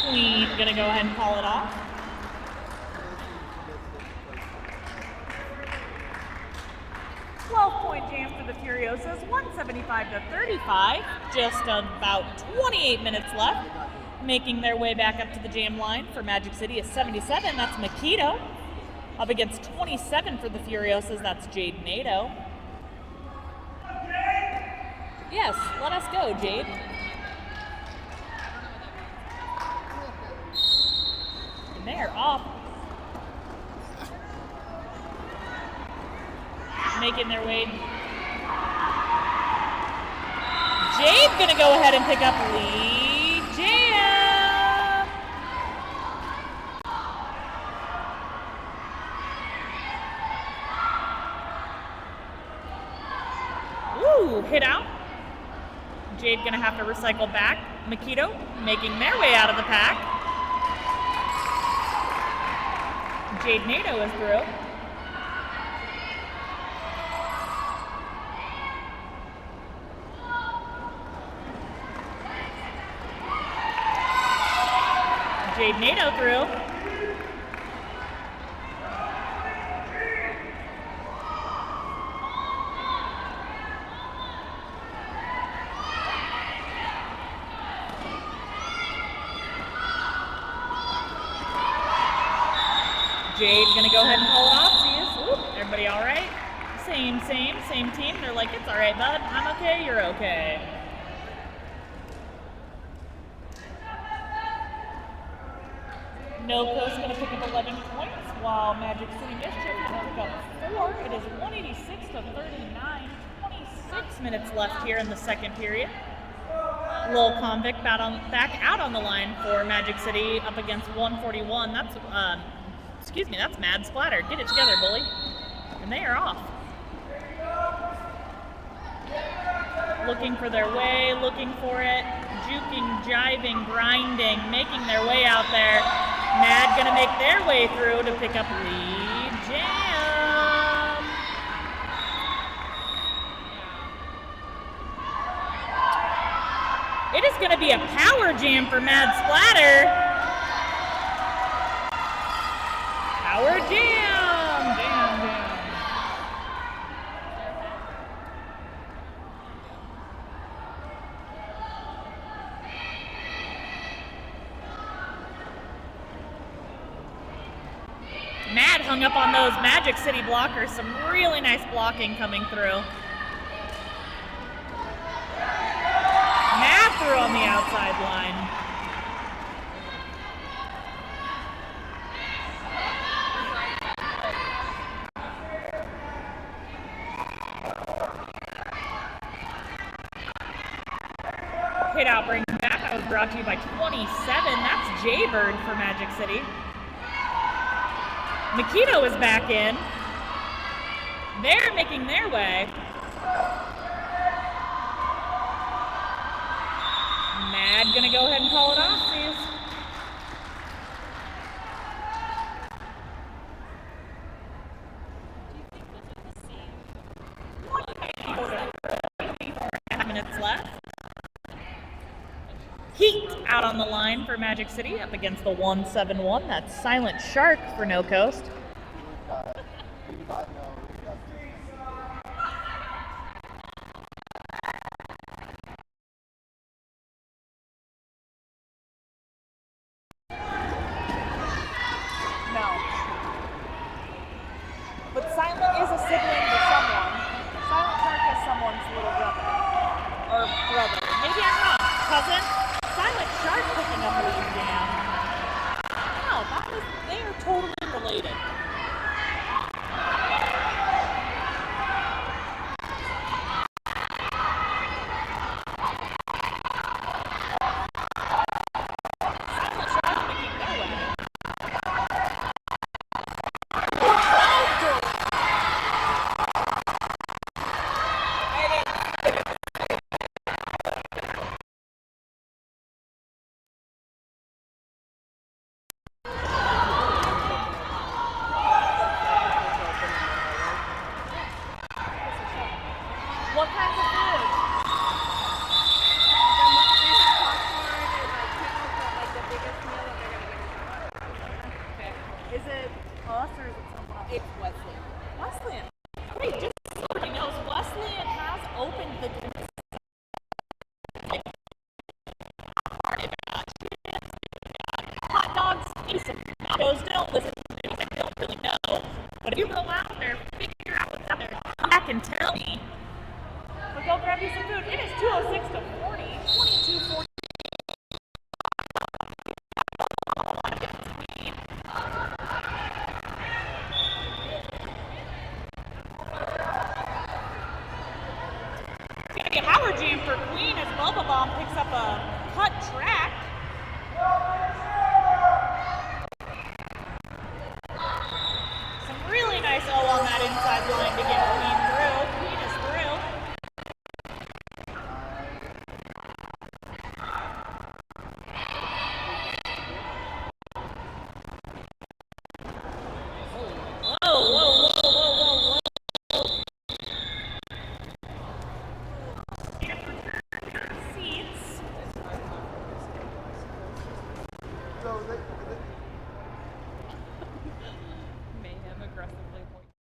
Queen gonna go ahead and call it off. Point jam for the Furiosas, 175-35. Just about 28 minutes left. Making their way back up to the jam line for Magic City is 77. That's Makito. Up against 27 for the Furiosas. That's Jade Nato. Yes, let us go, Jade. And they're off. Making their way. Jade gonna go ahead and pick up lead jam. Ooh, hit out. Jade gonna have to recycle back. Makito making their way out of the pack. Jade Nato is through. Jade Nato through. Jade's gonna go ahead and pull it off. See us. Whoop. Everybody all right? Same team. They're like, it's all right, bud. I'm okay, you're okay. No Coast going to pick up 11 points, while Magic City Mischief going to pick up 4. It is 186-39. 26 minutes left here in the second period. Lil Convict back out on the line for Magic City up against 141. That's, that's Mad Splatter. Get it together, bully. And they are off. Looking for their way, looking for it. Juking, jiving, grinding, making their way out there. Mad gonna make their way through to pick up lead jam. It is gonna be a power jam for Mad Splatter. Power jam. Jam. Mad hung up on those Magic City blockers. Some really nice blocking coming through. Mad threw on the outside line. Hit out, bring back. That was brought to you by 27. That's Jaybird for Magic City. Makito is back in. They're making their way. Mad gonna go ahead and call it off, please. Minutes left. Heat out on the line for Magic City up against the 171. That's Silent Shark for No Coast. No. Aaron's little brother. Or brother. Maybe I'm wrong. Cousin? Silent Shark picking up Lead Jam. Wow, they are totally related. Silent Shark picking their way. What kinds of food? Is it us or is it someone else? It's Wesleyan. Wesleyan. Wait, just so everybody knows, Wesleyan has opened the hot dogs, tacos. Don't listen to this. I don't really know. But if you go out there, figure out what's out there. Come back and tell me. But go grab you some food. It is 2:06 to 40. 22:40. It's gonna be a Howard Jam for Queen as Bubba Bomb picks up a cut track. Some really nice O on that inside line to get Queen through. Queen is through. Whoa, whoa, whoa, whoa, whoa, whoa. Seats. So Mayhem aggressively pointing.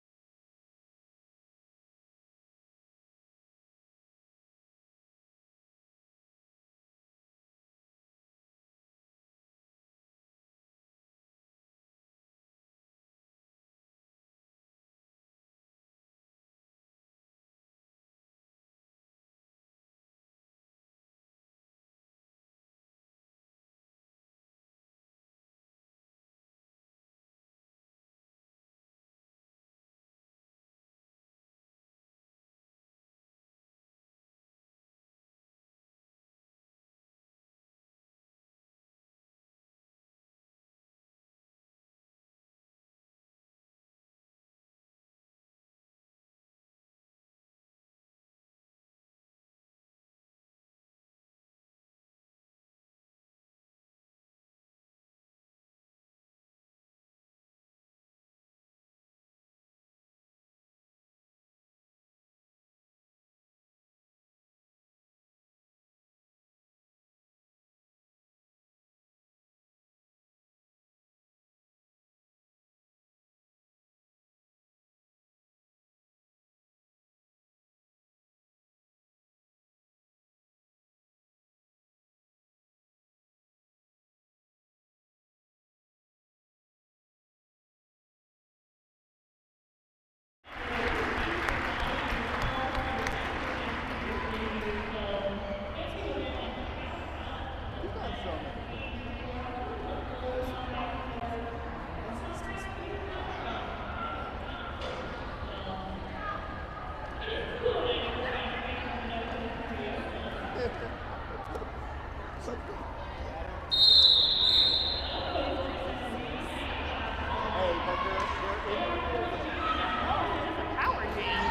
Howard Jam.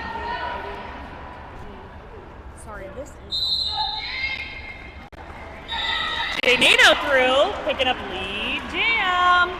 Sorry, this is. Jay Nato through, picking up Lead Jam.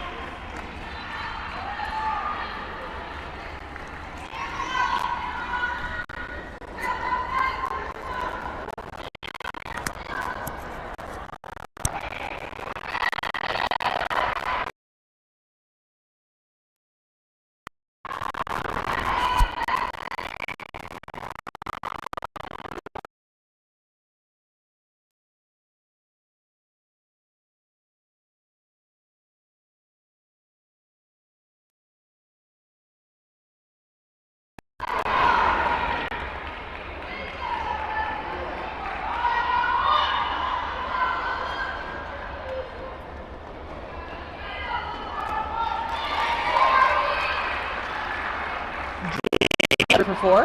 for 4.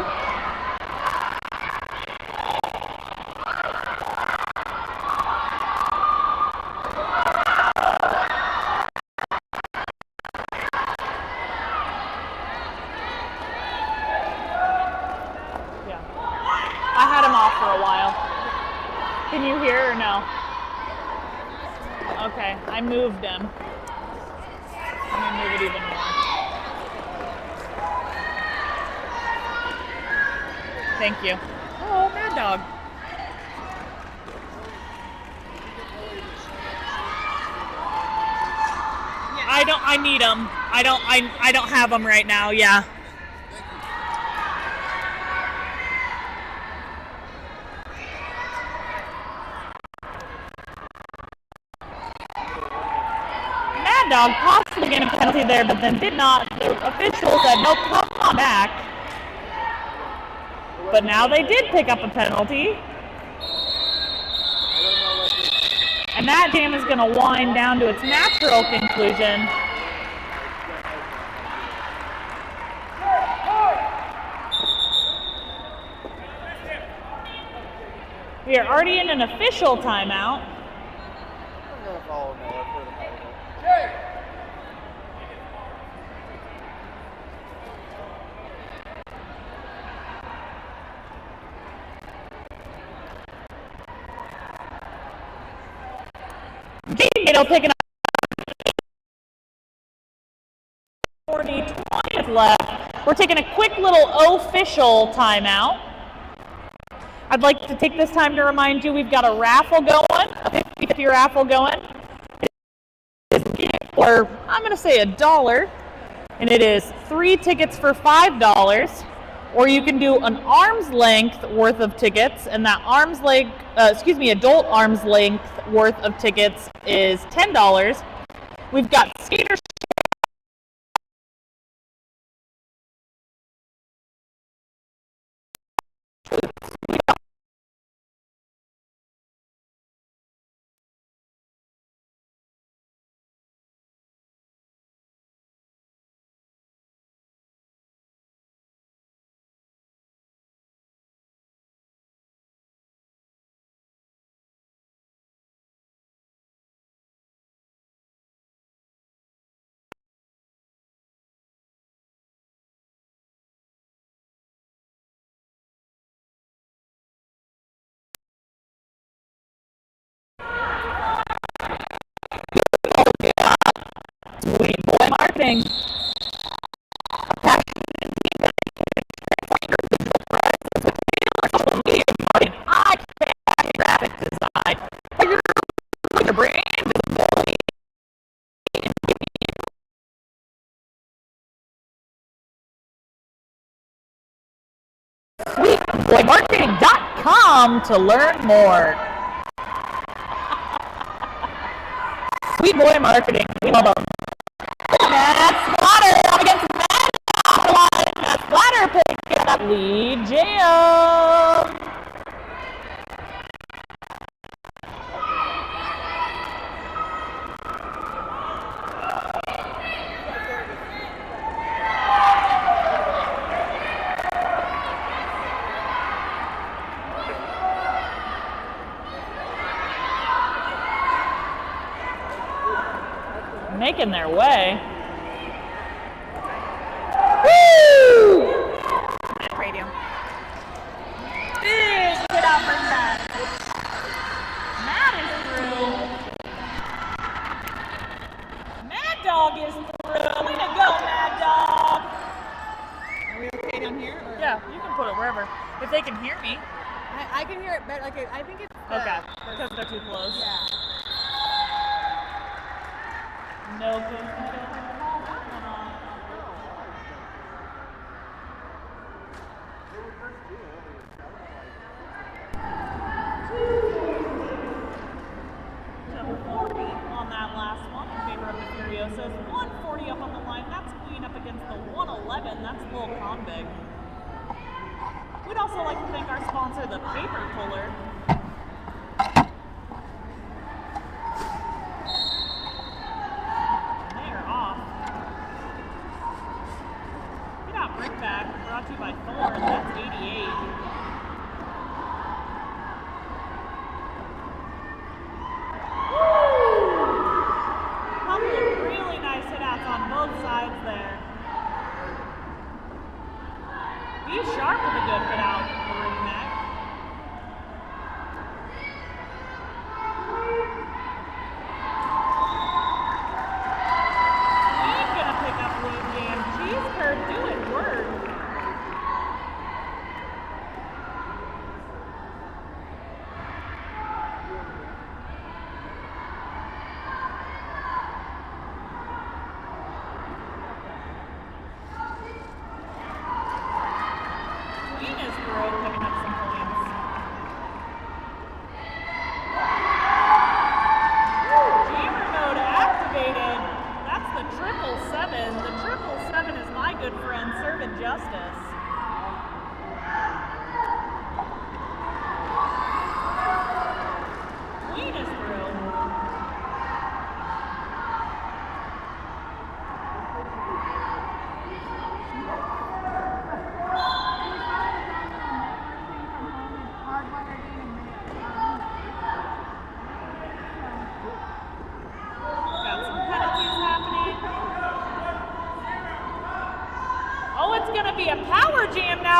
Yeah. I had him off for a while. Can you hear or no? Okay, I moved him. I'm gonna move it even more. Thank you. Oh, Mad Dog. I need them. I don't have them right now. Yeah. Mad Dog possibly getting a penalty there, but then did not. The official said, nope, come on back. But now they did pick up a penalty. And that game is going to wind down to its natural conclusion. We are already in an official timeout. I'm going to follow Miller for the penalty. It'll take an 20th left. We're taking a quick little official timeout. I'd like to take this time to remind you we've got a raffle going, a 50-50 raffle going. Or I'm going to say $1, and it is 3 tickets for $5. Or you can do an arm's length worth of tickets, and that adult arm's length worth of tickets is $10. We've got skaters. Sweet boy marketing. I can graphic design. Your brand visibility. Sweetboymarketing.com to learn more. Sweet Boy Marketing. We love them. Matt Splatter up against Matt. Matt Splatter picking up lead jam. Making their way. Woo! Radio. Big hit out for Matt. Matt is through. Mad Dog is through. Way to go, Mad Dog. Are we okay down here? Or? Yeah, you can put it wherever. If they can hear me. I can hear it better. Like I think it's Okay, because they're too close. Yeah. No good control. On that last one in favor of the Furiosos. 140 up on the line. That's Queen up against the 111. That's Lil Convig. We'd also like to thank our sponsor, the Paper Puller. They are off. Get out, Brick Bag. Brought to you by Thor.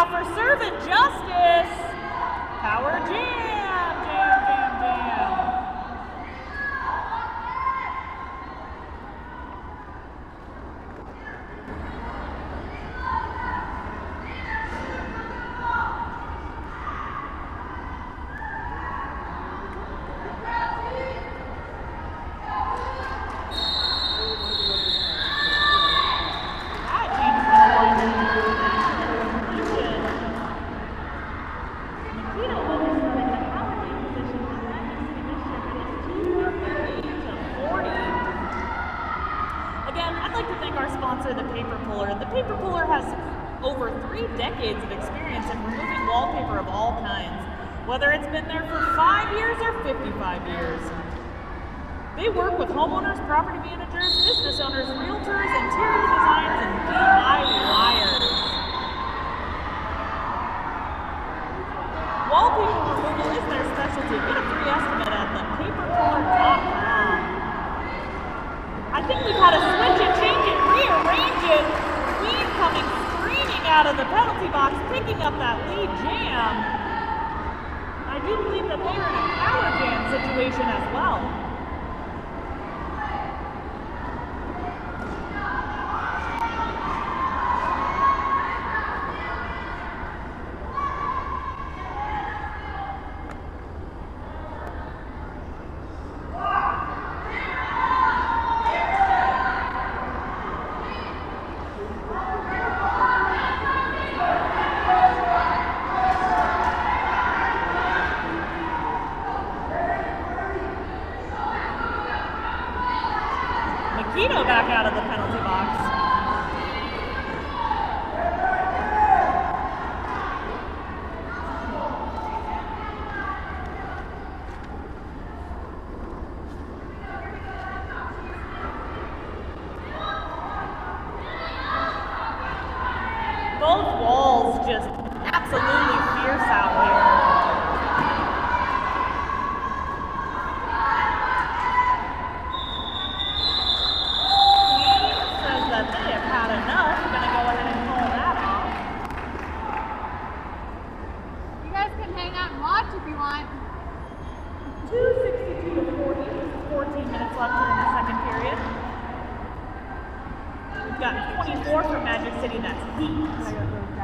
out for Servant Justice. Power jam, jam, jam, jam. The paper puller. The paper puller has over 3 decades of experience in removing wallpaper of all kinds, whether it's been there for 5 years or 55 years. They work with homeowners, property managers, business owners, realtors, interior designs, and DIYers. Wallpaper removal is their specialty. Get a free estimate at thepaperpuller.com. I think we've had to switch it, change it, rearrange it. Queen coming screaming out of the penalty box, picking up that lead jam. I do believe that they're in a power jam situation as well. Back out of the penalty box. Both walls just absolutely fierce out here.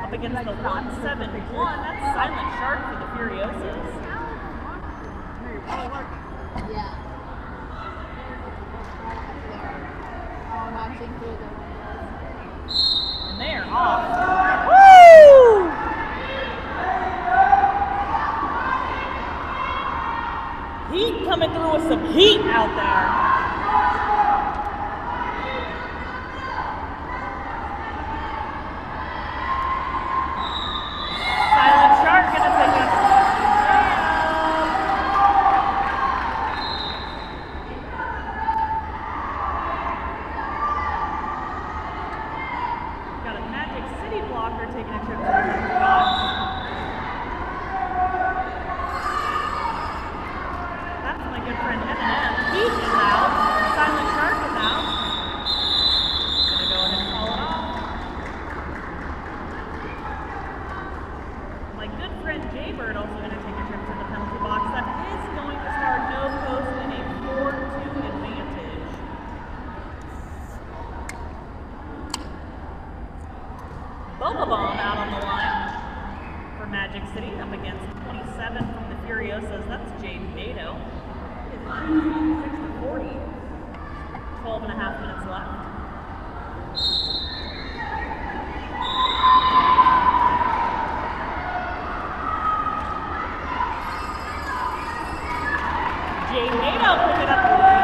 Up against the 171, that's Silent Shark for the Furiosos. Yeah. I'm watching through the windows. And they are off. Woo! Heat coming through with some heat out there. Bomb out on the line for Magic City up against 27 from the Furiosos. That's Jade Nato. 6-40. 12 and a half minutes left. Jade Nato picking up the lead.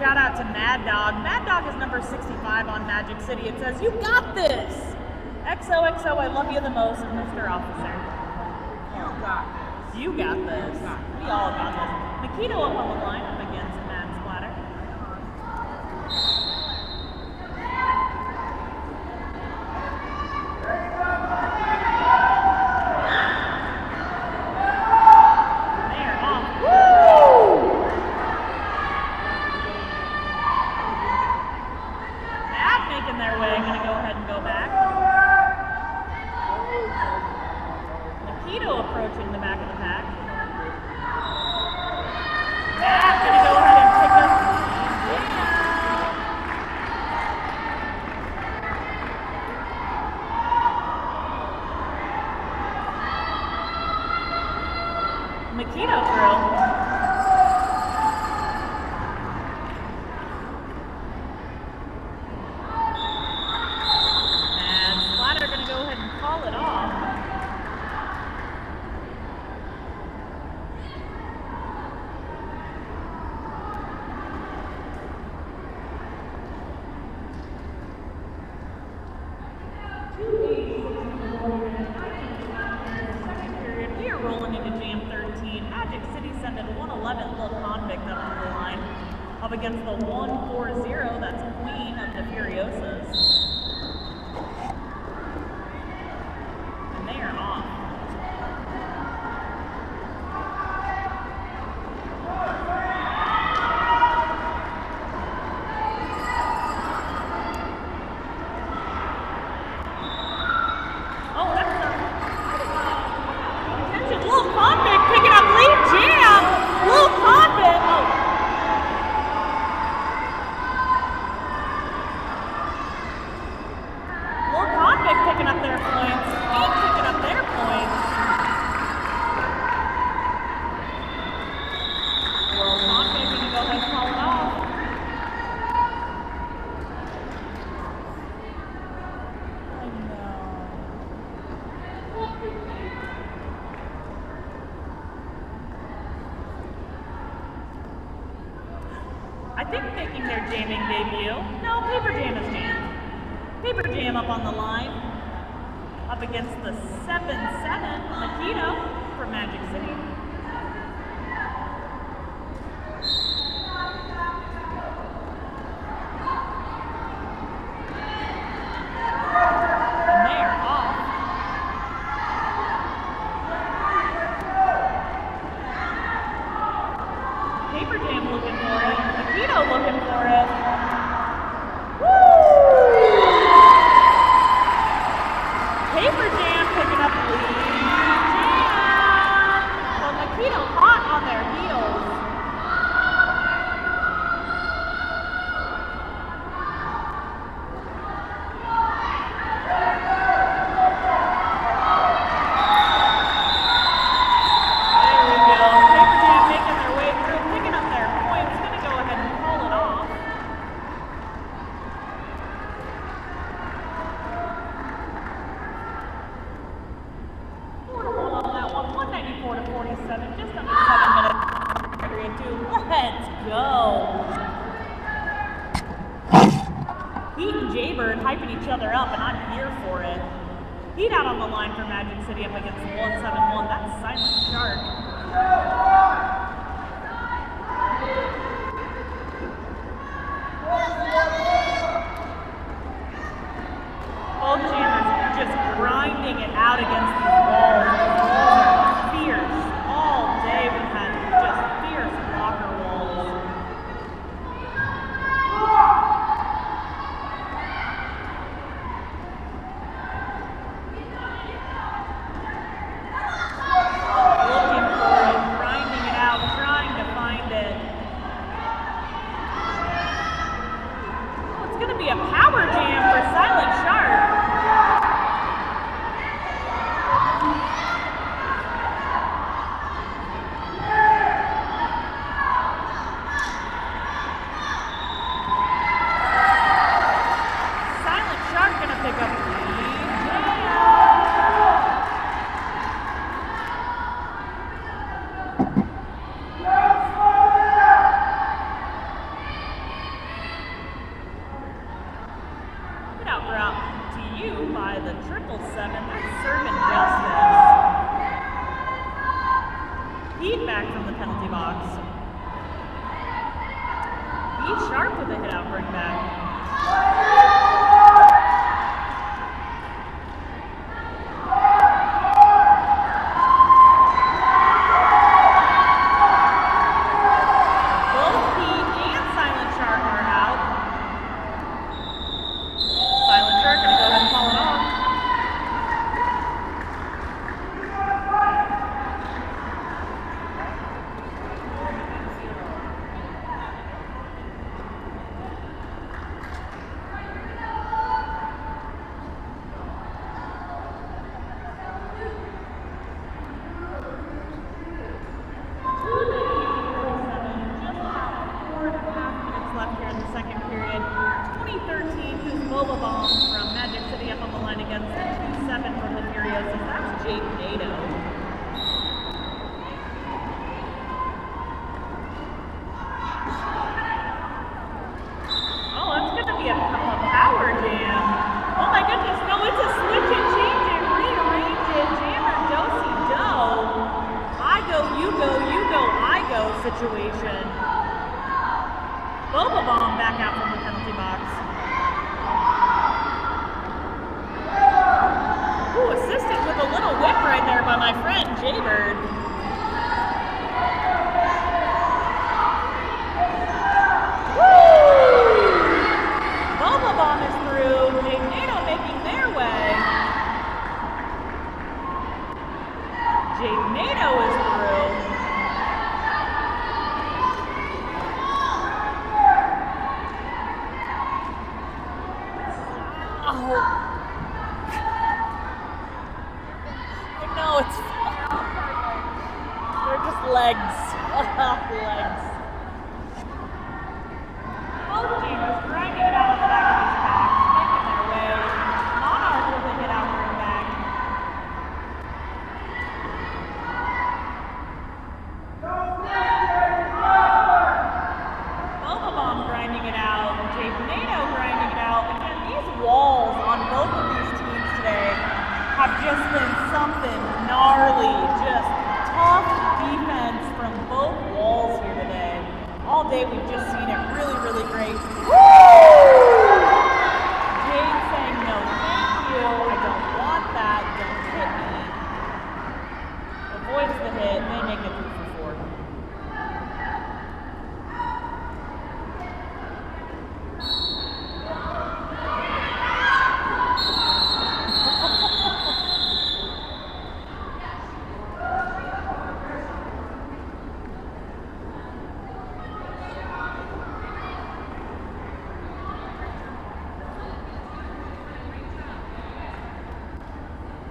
shout out to Mad Dog. Mad Dog is number 65 on Magic City. It says, "You got this." XOXO, I love you the most, Mr. Officer. You got this. We all got this. Nikito up on the line up against Mad Splatter. They're off. Woo! Mad making their way. Gonna go ahead and go back. Nikito approaching the back of the pack. Mad gonna go ahead and pick up. Nikito through. And Splatter gonna go ahead and call it off. Second period, we are rolling into Jam 13. Magic City sending 111 Lil Convict up on the line. Up against the 140, that's Queen of the Furiosas. And they are off. Oh, that's attention, Lil Convict picking up lead jam. Lil Convict. Oh. Lil Convict picking up their points. Queen picking up their points. Lil Convict gonna go ahead and call it off. I know. I think making their jamming debut. No, Paper Jam is jammed. Paper Jam up on the line. Up against the 7-7 Nikito for Magic City. And they are off. Paper Jam looking for it. Nikito looking for it. Woo! Paper Jam picking up the lead. Jam! Well, Nikito hot on their heels. There we go. Paper Jam making their way through, picking up their points. Gonna go ahead and call it off. Four to 1 on that one. 194 to 47. Just under 7 minutes. Period 2. Let's go. Heat and Jaybird hyping each other up, and I'm here for it. Heat out on the line for Magic City up against 171. That's Silent Shark. Both jammers just grinding it out against these walls. These walls are fierce. All day we've had just fierce blocker walls. Looking for it, grinding it out, trying to find it. Oh, it's going to be a power jam for Silent Shark. Silent Shark going to pick up the lead. brought to you by the 777. That's Servant Justice. Heat back from the penalty box. Heat Sharp with a hit out bring back. Situation. Boba Bomb back out from the penalty box. Ooh, assisted with a little whip right there by my friend Jaybird. Woo! Boba Bomb is through. Jadenado making their way. Jadenado is through. Legs. Legs. Both teams grinding it out on the back of these packs, making their way. Monarch with a hit out bring back. Boba Bomb grinding it out. Jadenado grinding it out. And these walls on both of these teams today have just been something gnarly. Just tough defense from both walls here today. All day we've just seen it really, really great. Woo! Jade saying no thank you. I don't want that. Don't hit me. Avoids the hit. They make it 3 for 4.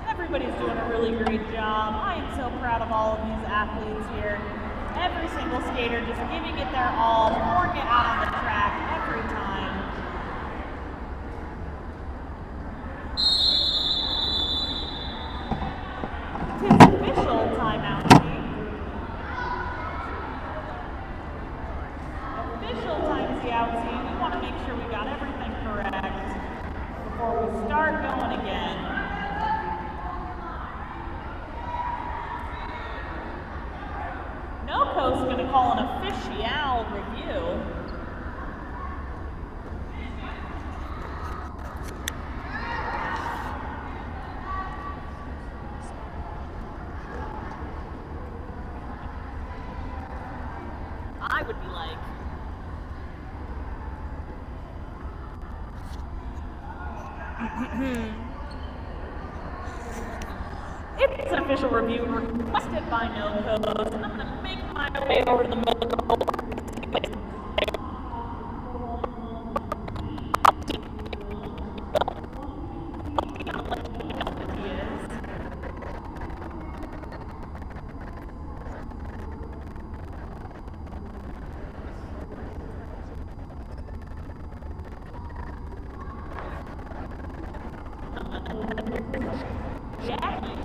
Everybody's doing a really great job. I am so proud of all of these athletes here. Every single skater just giving it their all, pouring it out on the track every time. Tis official timeout team. Official time's the out team. We want to make sure we got everything correct before we start going again. Noco's going to call an official review. I would be like, it's an official review requested by Noco, and I'm going to make my way over to the middle. Jackie.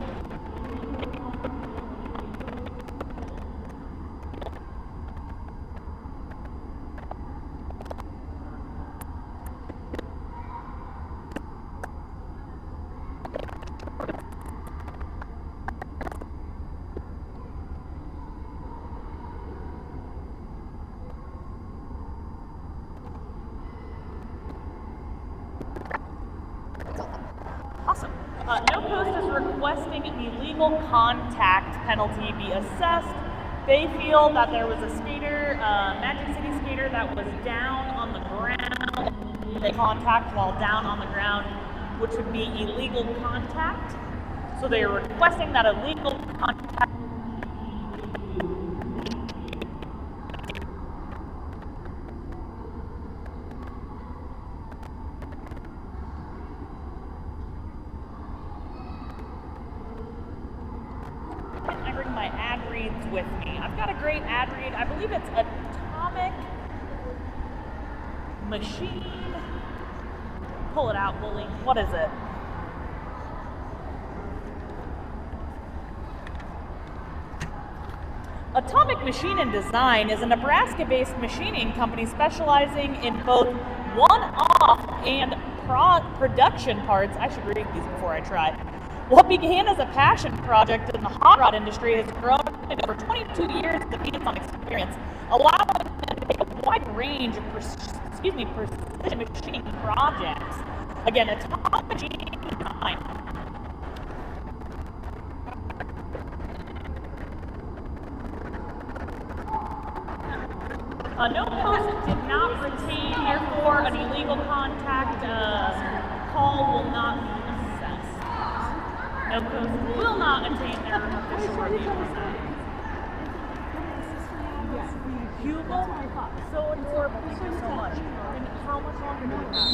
No Coast is requesting an illegal contact penalty be assessed. They feel that there was a skater, Magic City skater, that was down on the ground. They contact while down on the ground, which would be illegal contact. So they are requesting that illegal contact. I bring my ad reads with me. I've got a great ad read. I believe it's Atomic Machine. Pull it out, Bully. What is it? Atomic Machine and Design is a Nebraska-based machining company specializing in both one-off and production parts. I should read these before I try. What began as a passion project in the hot rod industry has grown into over 22 years of hands-on experience, allowing them to take a wide range of precision machining projects. Again, Atomic Machine and Design. No Coast did not retain, therefore, an illegal contact call will not be assessed. No Coast will not attain their official review process. Hugo, so adorable. Thank you so much. And how much longer do we have?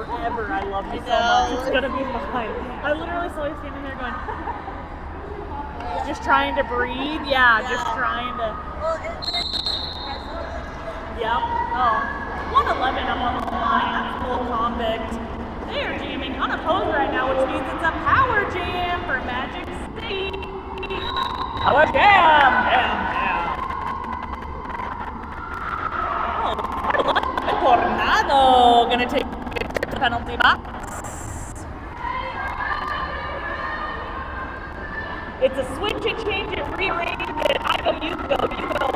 Forever. I love you so much. It's gonna be fine. I literally saw you standing there going, just trying to breathe. Yeah, just trying to. Yep. Oh. 111 I'm on the line. That's full convict. They are jamming unopposed right now, which means it's a power jam for Magic City. Power jam! Oh, Tornado gonna take the penalty box. It's a switch and change it, rearrange it. I go, you go,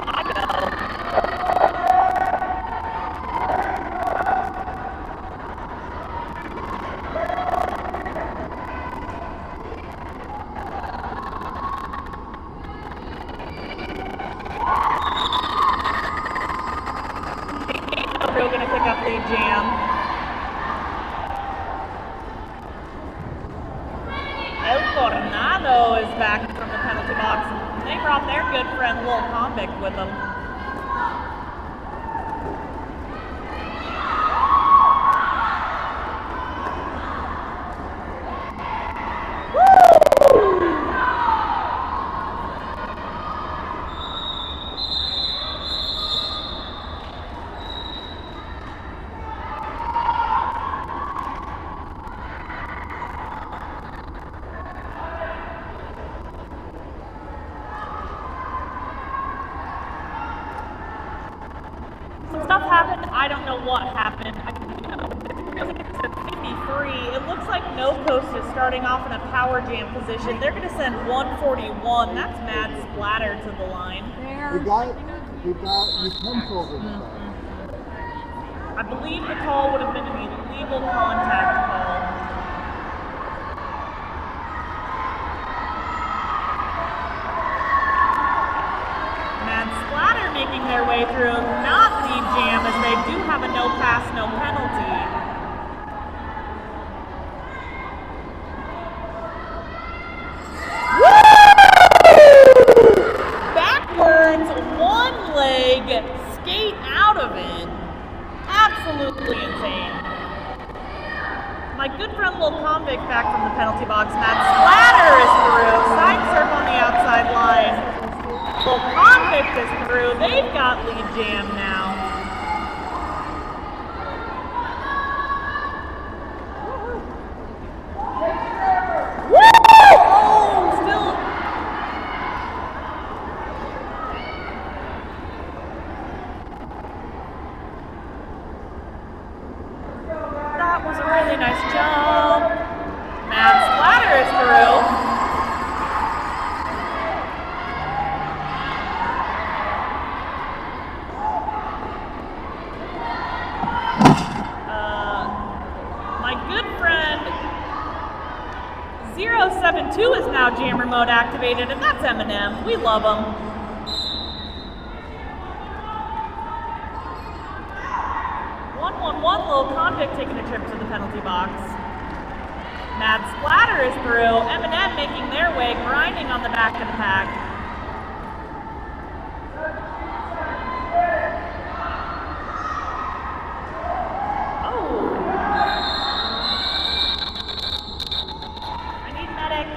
I go. Going to pick up the jam. El Tornado is back from the penalty box. They brought their good friend Lil Convict with them. Stuff happened. I don't know what happened. I think it's at 53. It looks like No Coast is starting off in a power jam position. They're going to send 141. That's Mad Splatter to the line. We got utensils and stuff. I believe the call would have been an illegal contact call. Splatter making their way through, not lead jam, as they do have a no pass, no penalty. Woo! Backwards, one leg, skate out of it. Absolutely insane. My good friend Lil Convict back from the penalty box. Mad Splatter is through. Side surf on the outside line. Well, Convict is through. They've got lead jam now. Woo! Oh, still. That was a really nice jump. Mad Splatter is through. 2 is now jammer mode activated, and that's Eminem. We love him. One little convict taking a trip to the penalty box. Mad Splatter is through. Eminem making their way, grinding on the back of the pack. Oh. I need medic.